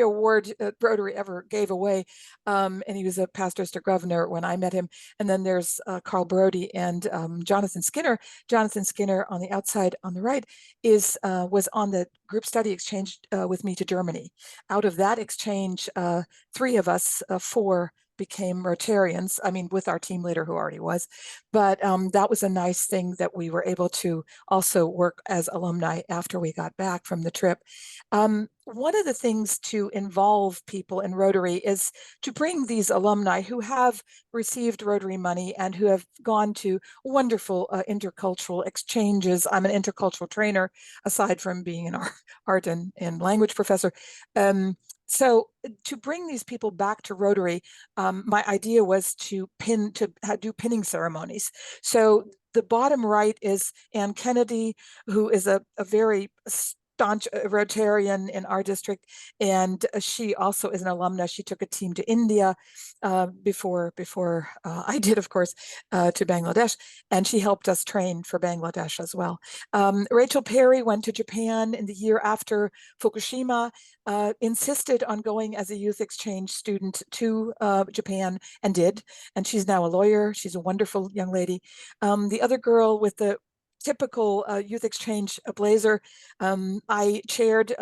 award Rotary ever gave away, and he was a past district governor when I met him. And then there's Carl Brody and Jonathan Skinner. Jonathan Skinner on the outside on the right was on the group study exchange with me to Germany. Out of that exchange, 3 of us, 4 became Rotarians, I mean, with our team leader who already was. But that was a nice thing that we were able to also work as alumni after we got back from the trip. One of the things to involve people in Rotary is to bring these alumni who have received Rotary money and who have gone to wonderful intercultural exchanges. I'm an intercultural trainer, aside from being an art and language professor. So to bring these people back to Rotary, my idea was to do pinning ceremonies. So the bottom right is Ann Kennedy, who is a very staunch Rotarian in our district, and she also is an alumna. She took a team to India before I did, of course, to Bangladesh, and she helped us train for Bangladesh as well. Rachel Perry went to Japan in the year after Fukushima, insisted on going as a youth exchange student to Japan, and did, and she's now a lawyer. She's a wonderful young lady. The other girl with the typical youth exchange blazer. I chaired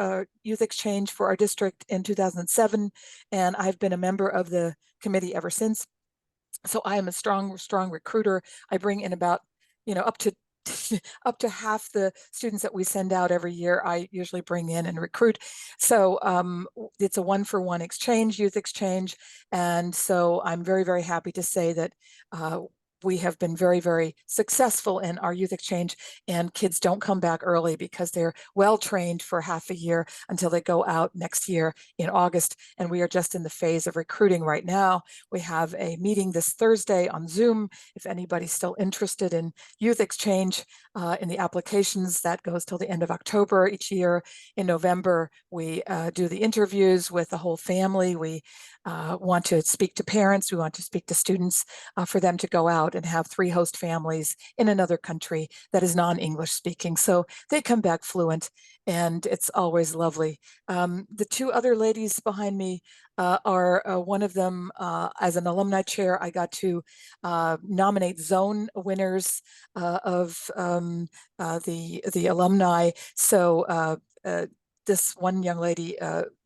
youth exchange for our district in 2007, and I've been a member of the committee ever since. So I am a strong recruiter. I bring in about, up to up to half the students that we send out every year, I usually bring in and recruit. So it's a 1-for-1 exchange, youth exchange. And so I'm very, very happy to say that we have been very, very successful in our youth exchange, and kids don't come back early because they're well trained for half a year until they go out next year in August. And we are just in the phase of recruiting right now. We have a meeting this Thursday on Zoom. If anybody's still interested in youth exchange in the applications, that goes till the end of October each year. In November, we do the interviews with the whole family. We want to speak to parents. We want to speak to students for them to go out and have 3 host families in another country that is non-English speaking. So they come back fluent, and it's always lovely. The 2 other ladies behind me are one of them as an alumni chair. I got to nominate zone winners of the alumni. So this one young lady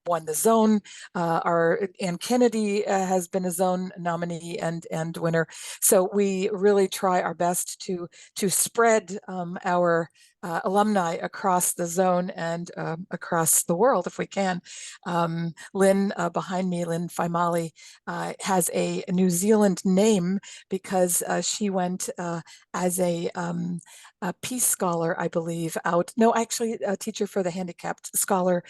won the zone. Our Ann Kennedy has been a zone nominee and winner. So we really try our best to spread our alumni across the zone and across the world if we can. Lynn behind me, Lynn Faimali, has a New Zealand name because she went as a Peace Scholar, I believe, out. No, actually, a teacher for the handicapped scholar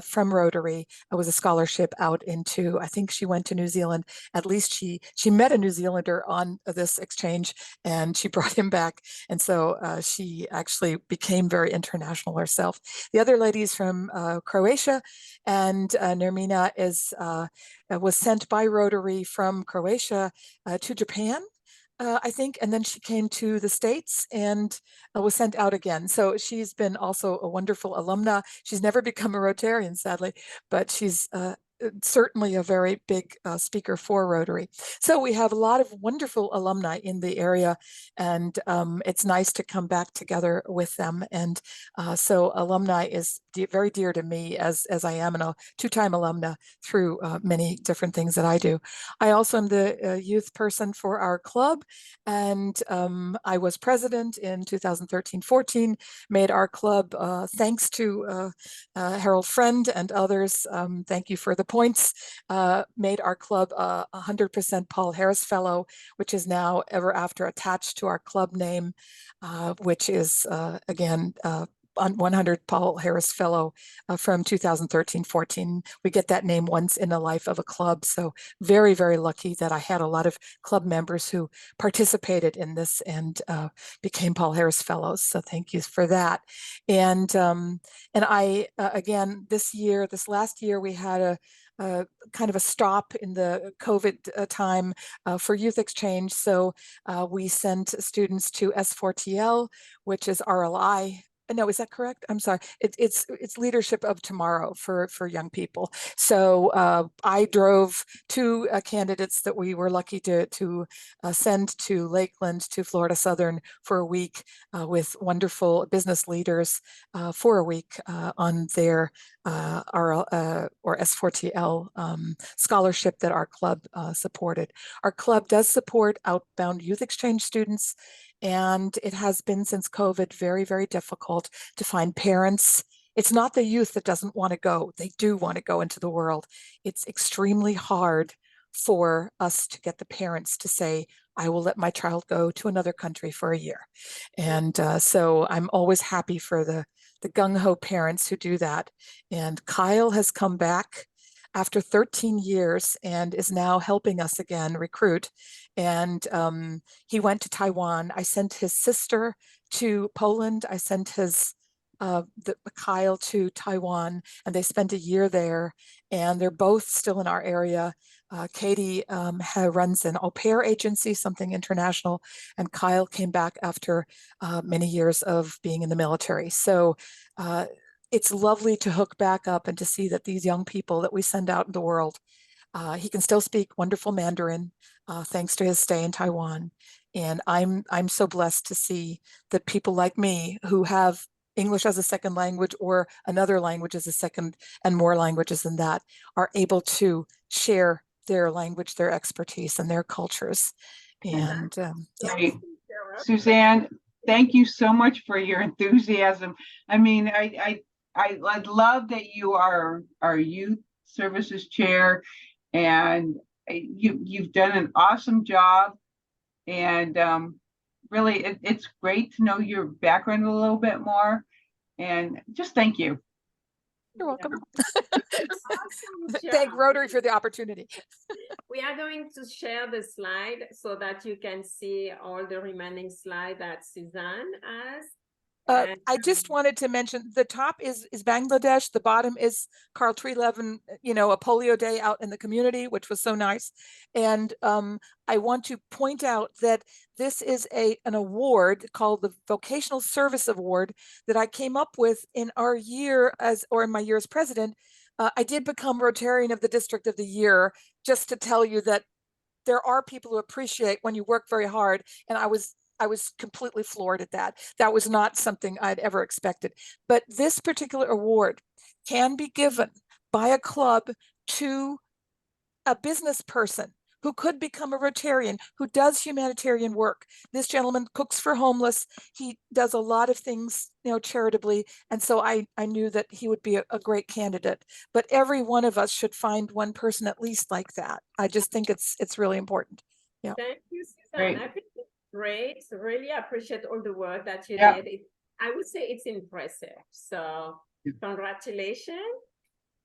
from Rotary. It was a scholarship out into, I think she went to New Zealand. At least she met a New Zealander on this exchange, and she brought him back. And so she actually became very international herself. The other lady is from Croatia, and Nermina was sent by Rotary from Croatia to Japan, I think, and then she came to the States and was sent out again. So she's been also a wonderful alumna. She's never become a Rotarian, sadly, but she's certainly a very big speaker for Rotary. So we have a lot of wonderful alumni in the area, and it's nice to come back together with them. And so alumni is very dear to me, as I am a 2-time alumna through many different things that I do. I also am the youth person for our club, and I was president in 2013-14, made our club, thanks to Harold Friend and others, thank you for the points, made our club a 100% Paul Harris Fellow, which is now ever after attached to our club name, which is again, on 100 Paul Harris Fellow from 2013-14. We get that name once in the life of a club. So very, very lucky that I had a lot of club members who participated in this and became Paul Harris Fellows. So thank you for that. And I, again, this last year, we had a kind of a stop in the COVID time for youth exchange. So we sent students to S4TL, which is RLI. No, is that correct? I'm sorry. It's Leadership of Tomorrow for young people. So I drove 2 candidates that we were lucky to send to Lakeland, to Florida Southern for a week with wonderful business leaders for a week on their or S4TL scholarship that our club supported. Our club does support outbound youth exchange students, and it has been since COVID very, very difficult to find parents. It's not the youth that doesn't want to go. They do want to go into the world. It's extremely hard for us to get the parents to say, I will let my child go to another country for a year. And so I'm always happy for the gung-ho parents who do that. And Kyle has come back after 13 years and is now helping us again recruit. And he went to Taiwan. I sent his sister to Poland. I sent his Kyle to Taiwan, and they spent a year there, and they're both still in our area. Katie runs an au pair agency, something international, and Kyle came back after many years of being in the military. So it's lovely to hook back up and to see that these young people that we send out in the world, he can still speak wonderful Mandarin thanks to his stay in Taiwan. And I'm so blessed to see that people like me who have English as a second language or another language as a second and more languages than that are able to share their language, their expertise, and their cultures. And Great. Suzanne, thank you so much for your enthusiasm. I mean, I love that you are our youth services chair, and you've done an awesome job. And really, it's great to know your background a little bit more. And just thank you. You're welcome. Awesome Thank job. Rotary for the opportunity. We are going to share the slide so that you can see all the remaining slide that Suzanne has. I just wanted to mention the top is Bangladesh. The bottom is Carl Treeleven, a polio day out in the community, which was so nice. And I want to point out that this is an award called the Vocational Service Award that I came up with in our year in my year as president. I did become Rotarian of the District of the Year, just to tell you that there are people who appreciate when you work very hard. And I was completely floored at that. That was not something I'd ever expected. But this particular award can be given by a club to a business person who could become a Rotarian, who does humanitarian work. This gentleman cooks for homeless. He does a lot of things, charitably. And so I knew that he would be a great candidate. But every one of us should find one person at least like that. I just think it's really important. Yeah. Thank you, Suzanne. Great. I think it's great. Really appreciate all the work that you Yeah. did. I would say it's impressive. So congratulations.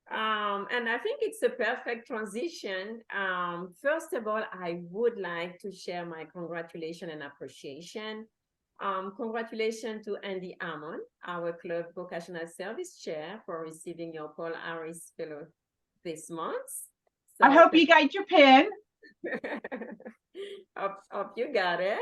And I think it's a perfect transition. First of all, I would like to share my congratulations and appreciation. Congratulations to Andy Ammon, our club vocational service chair, for receiving your Paul Harris Fellow this month. I hope you got your pin. Hope you got it.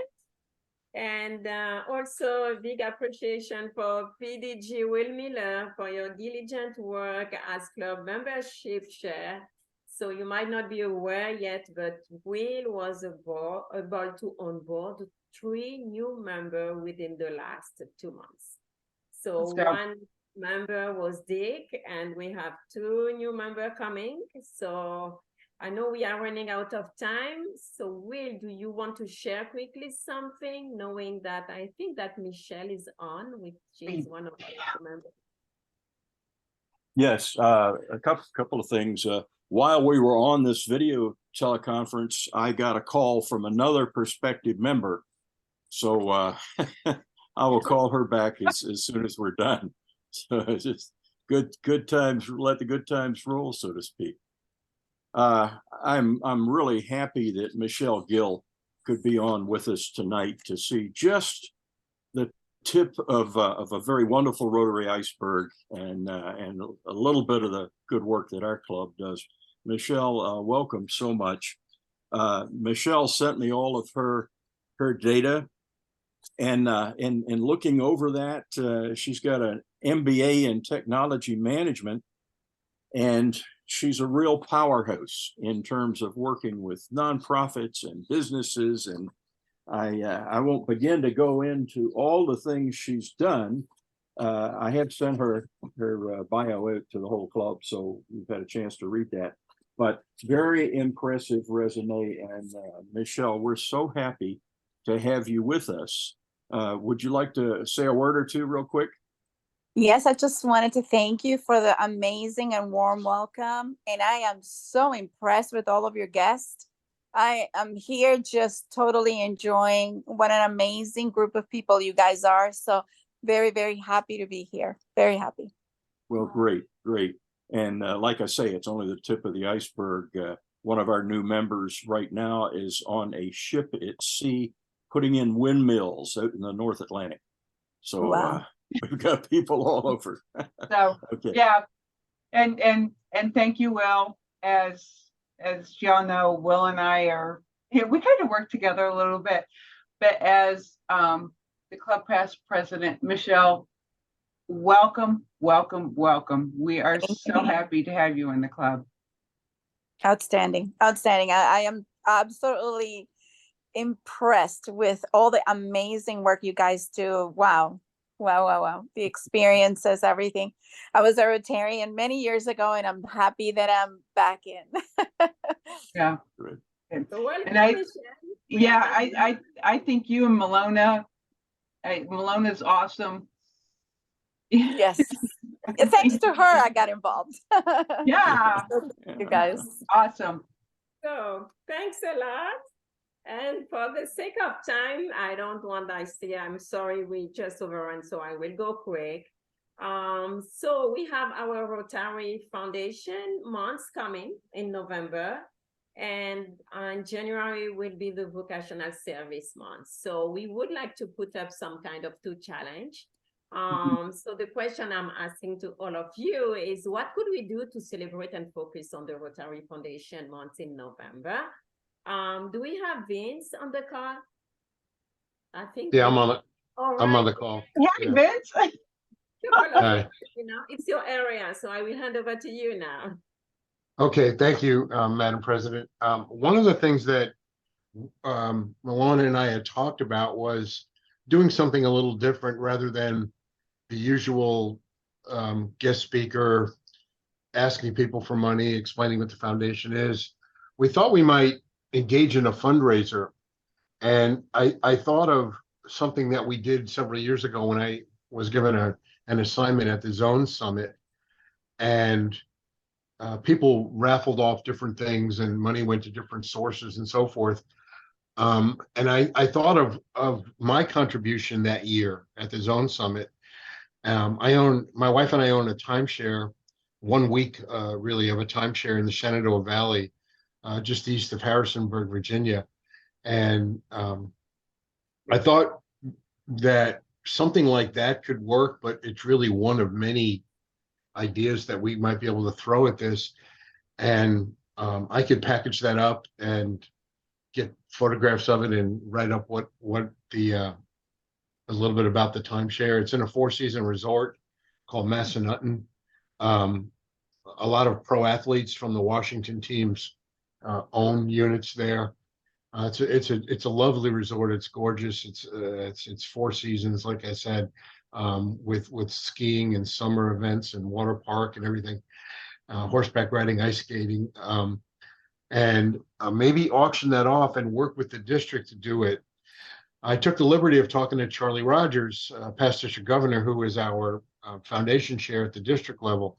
And also a big appreciation for PDG Will Miller for your diligent work as club membership chair. So you might not be aware yet, but Will was able to onboard 3 new members within the last 2 months. So one member was Dick, and we have 2 new members coming. So I know we are running out of time. So Will, do you want to share quickly something, knowing that I think that Michelle is on, which is one of the members? Yes, a couple of things. While we were on this video teleconference, I got a call from another prospective member. So I will call her back as soon as we're done. So it's just good times, let the good times roll, so to speak. I'm really happy that Michelle Gill could be on with us tonight to see just the tip of a very wonderful Rotary iceberg and a little bit of the good work that our club does. Michelle, welcome so much. Michelle sent me all of her data, and in looking over that, she's got an MBA in technology management, and she's a real powerhouse in terms of working with nonprofits and businesses. And I won't begin to go into all the things she's done. I have sent her bio out to the whole club, so we've had a chance to read that. But very impressive resume. And Michelle, we're so happy to have you with us. Would you like to say a word or two real quick? Yes, I just wanted to thank you for the amazing and warm welcome. And I am so impressed with all of your guests. I am here just totally enjoying what an amazing group of people you guys are. So very, very happy to be here. Very happy. Well, great. And like I say, it's only the tip of the iceberg. One of our new members right now is on a ship at sea, putting in windmills out in the North Atlantic. So wow. We've got people all over. So okay. Yeah, and thank you, Will. As y'all know, Will and I are here. We kind of work together a little bit, but as the club past president, Michelle, welcome. We are so happy to have you in the club. Outstanding. I am absolutely impressed with all the amazing work you guys do. Wow. The experiences, everything. I was a Rotarian many years ago, and I'm happy that I'm back in. Yeah. Good. And I think you and Malona's awesome. Yes. Thanks to her, I got involved. Yeah. You guys. Awesome. So thanks a lot. And for the sake of time, I don't want I say I'm sorry we just overrun, so I will go quick. So we have our Rotary Foundation months coming in November, and on January will be the vocational service month. So we would like to put up some kind of two challenge. So the question I'm asking to all of you is, what could we do to celebrate and focus on the Rotary Foundation month in November? Do we have Vince on the call? I think. Yeah, I'm on it. All I'm on right. the call. Hey, Yeah. Vince. Hi. You know, it's your area, so I will hand over to you now. Okay, thank you, Madam President. One of the things that Milana and I had talked about was doing something a little different rather than the usual guest speaker asking people for money, explaining what the foundation is. We thought we might engage in a fundraiser. And I thought of something that we did several years ago when I was given an assignment at the Zone Summit. And people raffled off different things and money went to different sources and so forth. And I thought of my contribution that year at the Zone Summit. My wife and I own a timeshare, 1 week really of a timeshare in the Shenandoah Valley, just east of Harrisonburg, Virginia. And I thought that something like that could work, but it's really one of many ideas that we might be able to throw at this. And I could package that up and get photographs of it and write up what the a little bit about the timeshare. It's in a 4-season resort called Massanutten. A lot of pro athletes from the Washington teams own units there. It's a lovely resort. It's gorgeous. It's 4 seasons, like I said, with skiing and summer events and water park and everything, horseback riding, ice skating, and maybe auction that off and work with the district to do it. I took the liberty of talking to Charlie Rogers, past district governor, who is our foundation chair at the district level.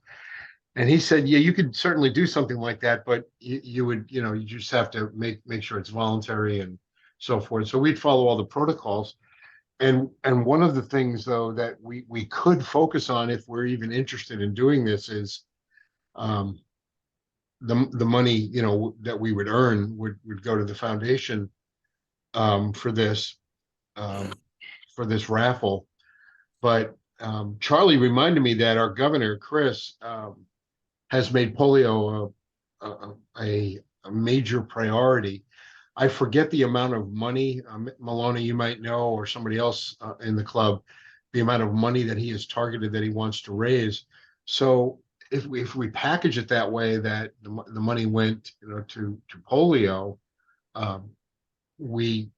And he said, yeah, you could certainly do something like that, but you would, you just have to make sure it's voluntary and so forth. So we'd follow all the protocols. And one of the things, though, that we could focus on if we're even interested in doing this is the money, that we would earn would go to the foundation for this raffle. But Charlie reminded me that our governor, Chris, has made polio a major priority. I forget the amount of money, Maloney, you might know, or somebody else in the club, the amount of money that he has targeted that he wants to raise. So if we package it that way, that the money went to polio, we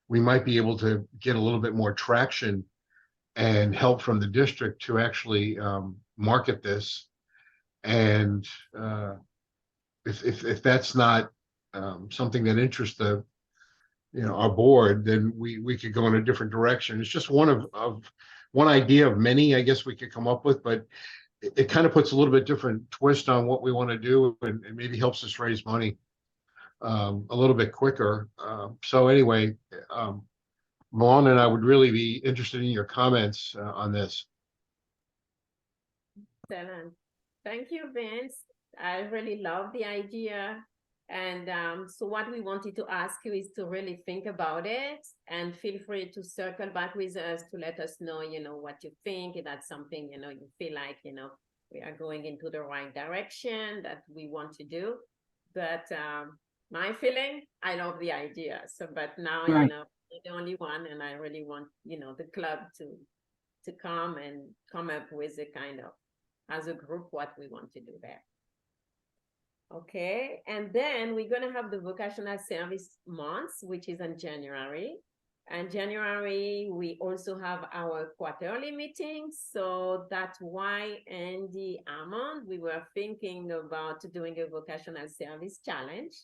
might be able to get a little bit more traction and help from the district to actually market this. And if that's not something that interests our board, then we could go in a different direction. It's just one idea of many, I guess, we could come up with, but it kind of puts a little bit different twist on what we want to do, and maybe helps us raise money a little bit quicker. So anyway, Malone and I would really be interested in your comments on this. Excellent. Thank you, Vince. I really love the idea. And so what we wanted to ask you is to really think about it, and feel free to circle back with us to let us know, what you think. If that's something, you feel like, we are going into the right direction that we want to do. But my feeling, I love the idea. So, but now, Right. you're the only one, and I really want, the club to come and come up with a kind of, as a group, what we want to do there. Okay, and then we're going to have the vocational service month, which is in January. And January, we also have our quarterly meetings. So that's why Andy Hammond, we were thinking about doing a vocational service challenge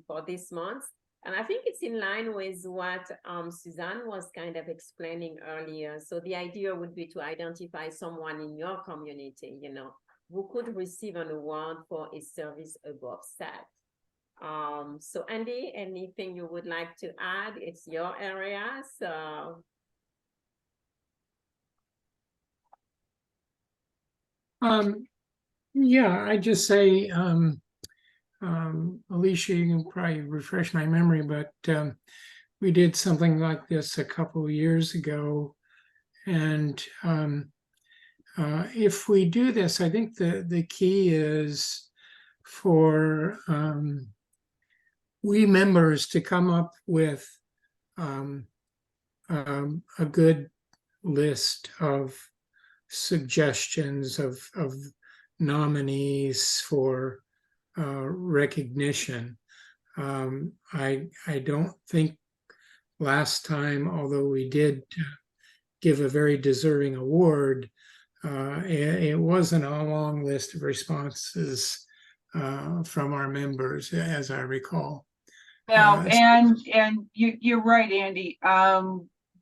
for this month. And I think it's in line with what Suzanne was kind of explaining earlier. So the idea would be to identify someone in your community, who could receive an award for a service above set. So Andy, anything you would like to add? It's your area, so. Yeah, I just say, Alicia, you can probably refresh my memory, but we did something like this a couple of years ago. And if we do this, I think the key is for we members to come up with a good list of suggestions of nominees for recognition. I don't think last time, although we did give a very deserving award, it wasn't a long list of responses from our members, as I recall. No, and you're right, Andy.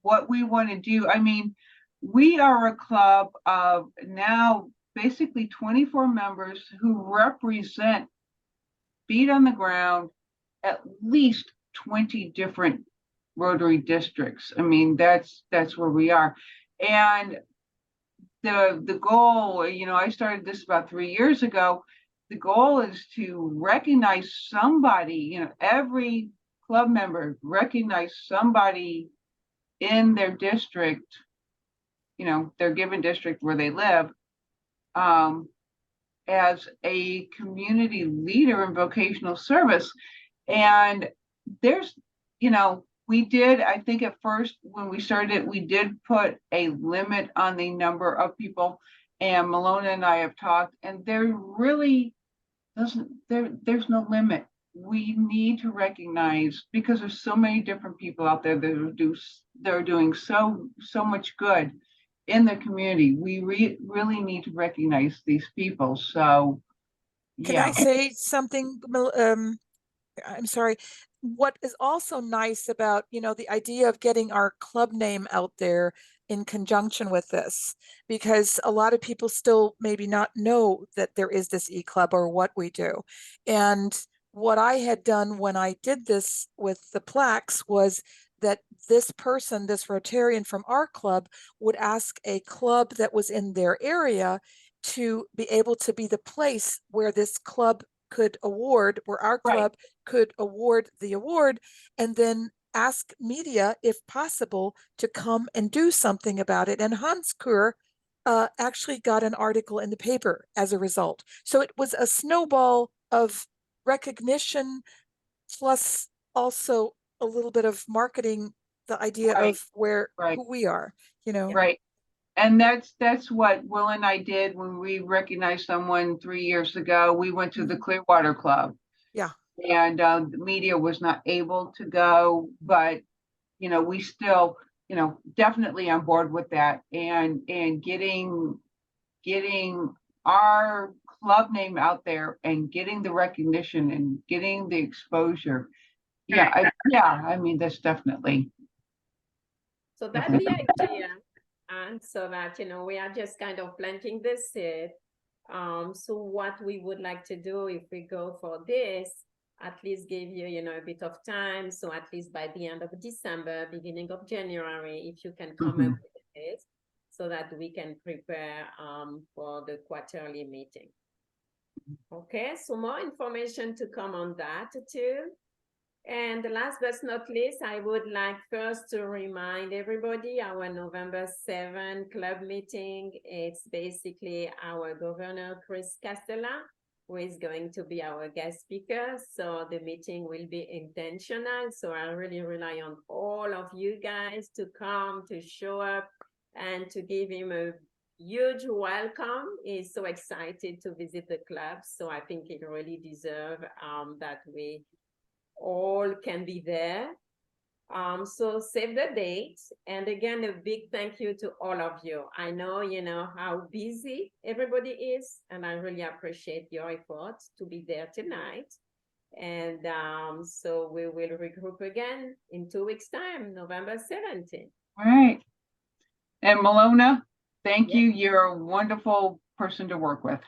What we want to do, I mean, we are a club of now basically 24 members who represent feet on the ground at least 20 different Rotary districts. I mean, that's where we are. And the goal, you know, I started this about 3 years ago. The goal is to recognize somebody, you know, every club member recognize somebody in their district, you know, their given district where they live, as a community leader in vocational service. And there's, you know, we did, I think at first when we started it, we did put a limit on the number of people. And Malona and I have talked, and there really there's no limit. We need to recognize, because there's so many different people out there that are doing so much good in the community. We really need to recognize these people. So, Can yeah. I say something? I'm sorry. What is also nice about, you know, the idea of getting our club name out there in conjunction with this, because a lot of people still maybe not know that there is this e-club or what we do. And what I had done when I did this with the plaques was that this person, this Rotarian from our club, would ask a club that was in their area to be able to be the place where this club could award, where our club could award the award, and then ask media, if possible, to come and do something about it. And Hans Kur actually got an article in the paper as a result. So it was a snowball of recognition, plus also a little bit of marketing, the idea of who we are, you know. Right. And that's what Will and I did when we recognized someone 3 years ago. We went to the Clearwater Club. Yeah. And the media was not able to go, but, you know, we still, you know, definitely on board with that, and getting our club name out there and getting the recognition and getting the exposure. Yeah, I mean, that's definitely. So that's the idea. And so that, you know, we are just kind of planting the seed. So what we would like to do if we go for this, at least give you, you know, a bit of time. So at least by the end of December, beginning of January, if you can come up with it, so that we can prepare for the quarterly meeting. Okay, so more information to come on that too. And last but not least, I would like first to remind everybody our November 7 club meeting. It's basically our Governor Chris Castella, who is going to be our guest speaker. So the meeting will be intentional. So I really rely on all of you guys to come, to show up, and to give him a huge welcome. He's so excited to visit the club. So I think it really deserves that we all can be there. So save the date. And again, a big thank you to all of you. I know, you know, how busy everybody is, and I really appreciate your effort to be there tonight. And so we will regroup again in 2 weeks' time, November 17th. All right. And Malona, thank you. You're a wonderful person to work with.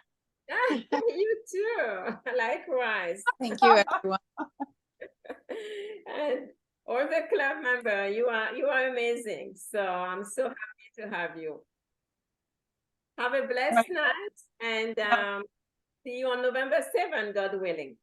You too. Likewise. Thank you, everyone. And all the club member, you are amazing. So I'm so happy to have you. Have a blessed night and see you on November 7th, God willing.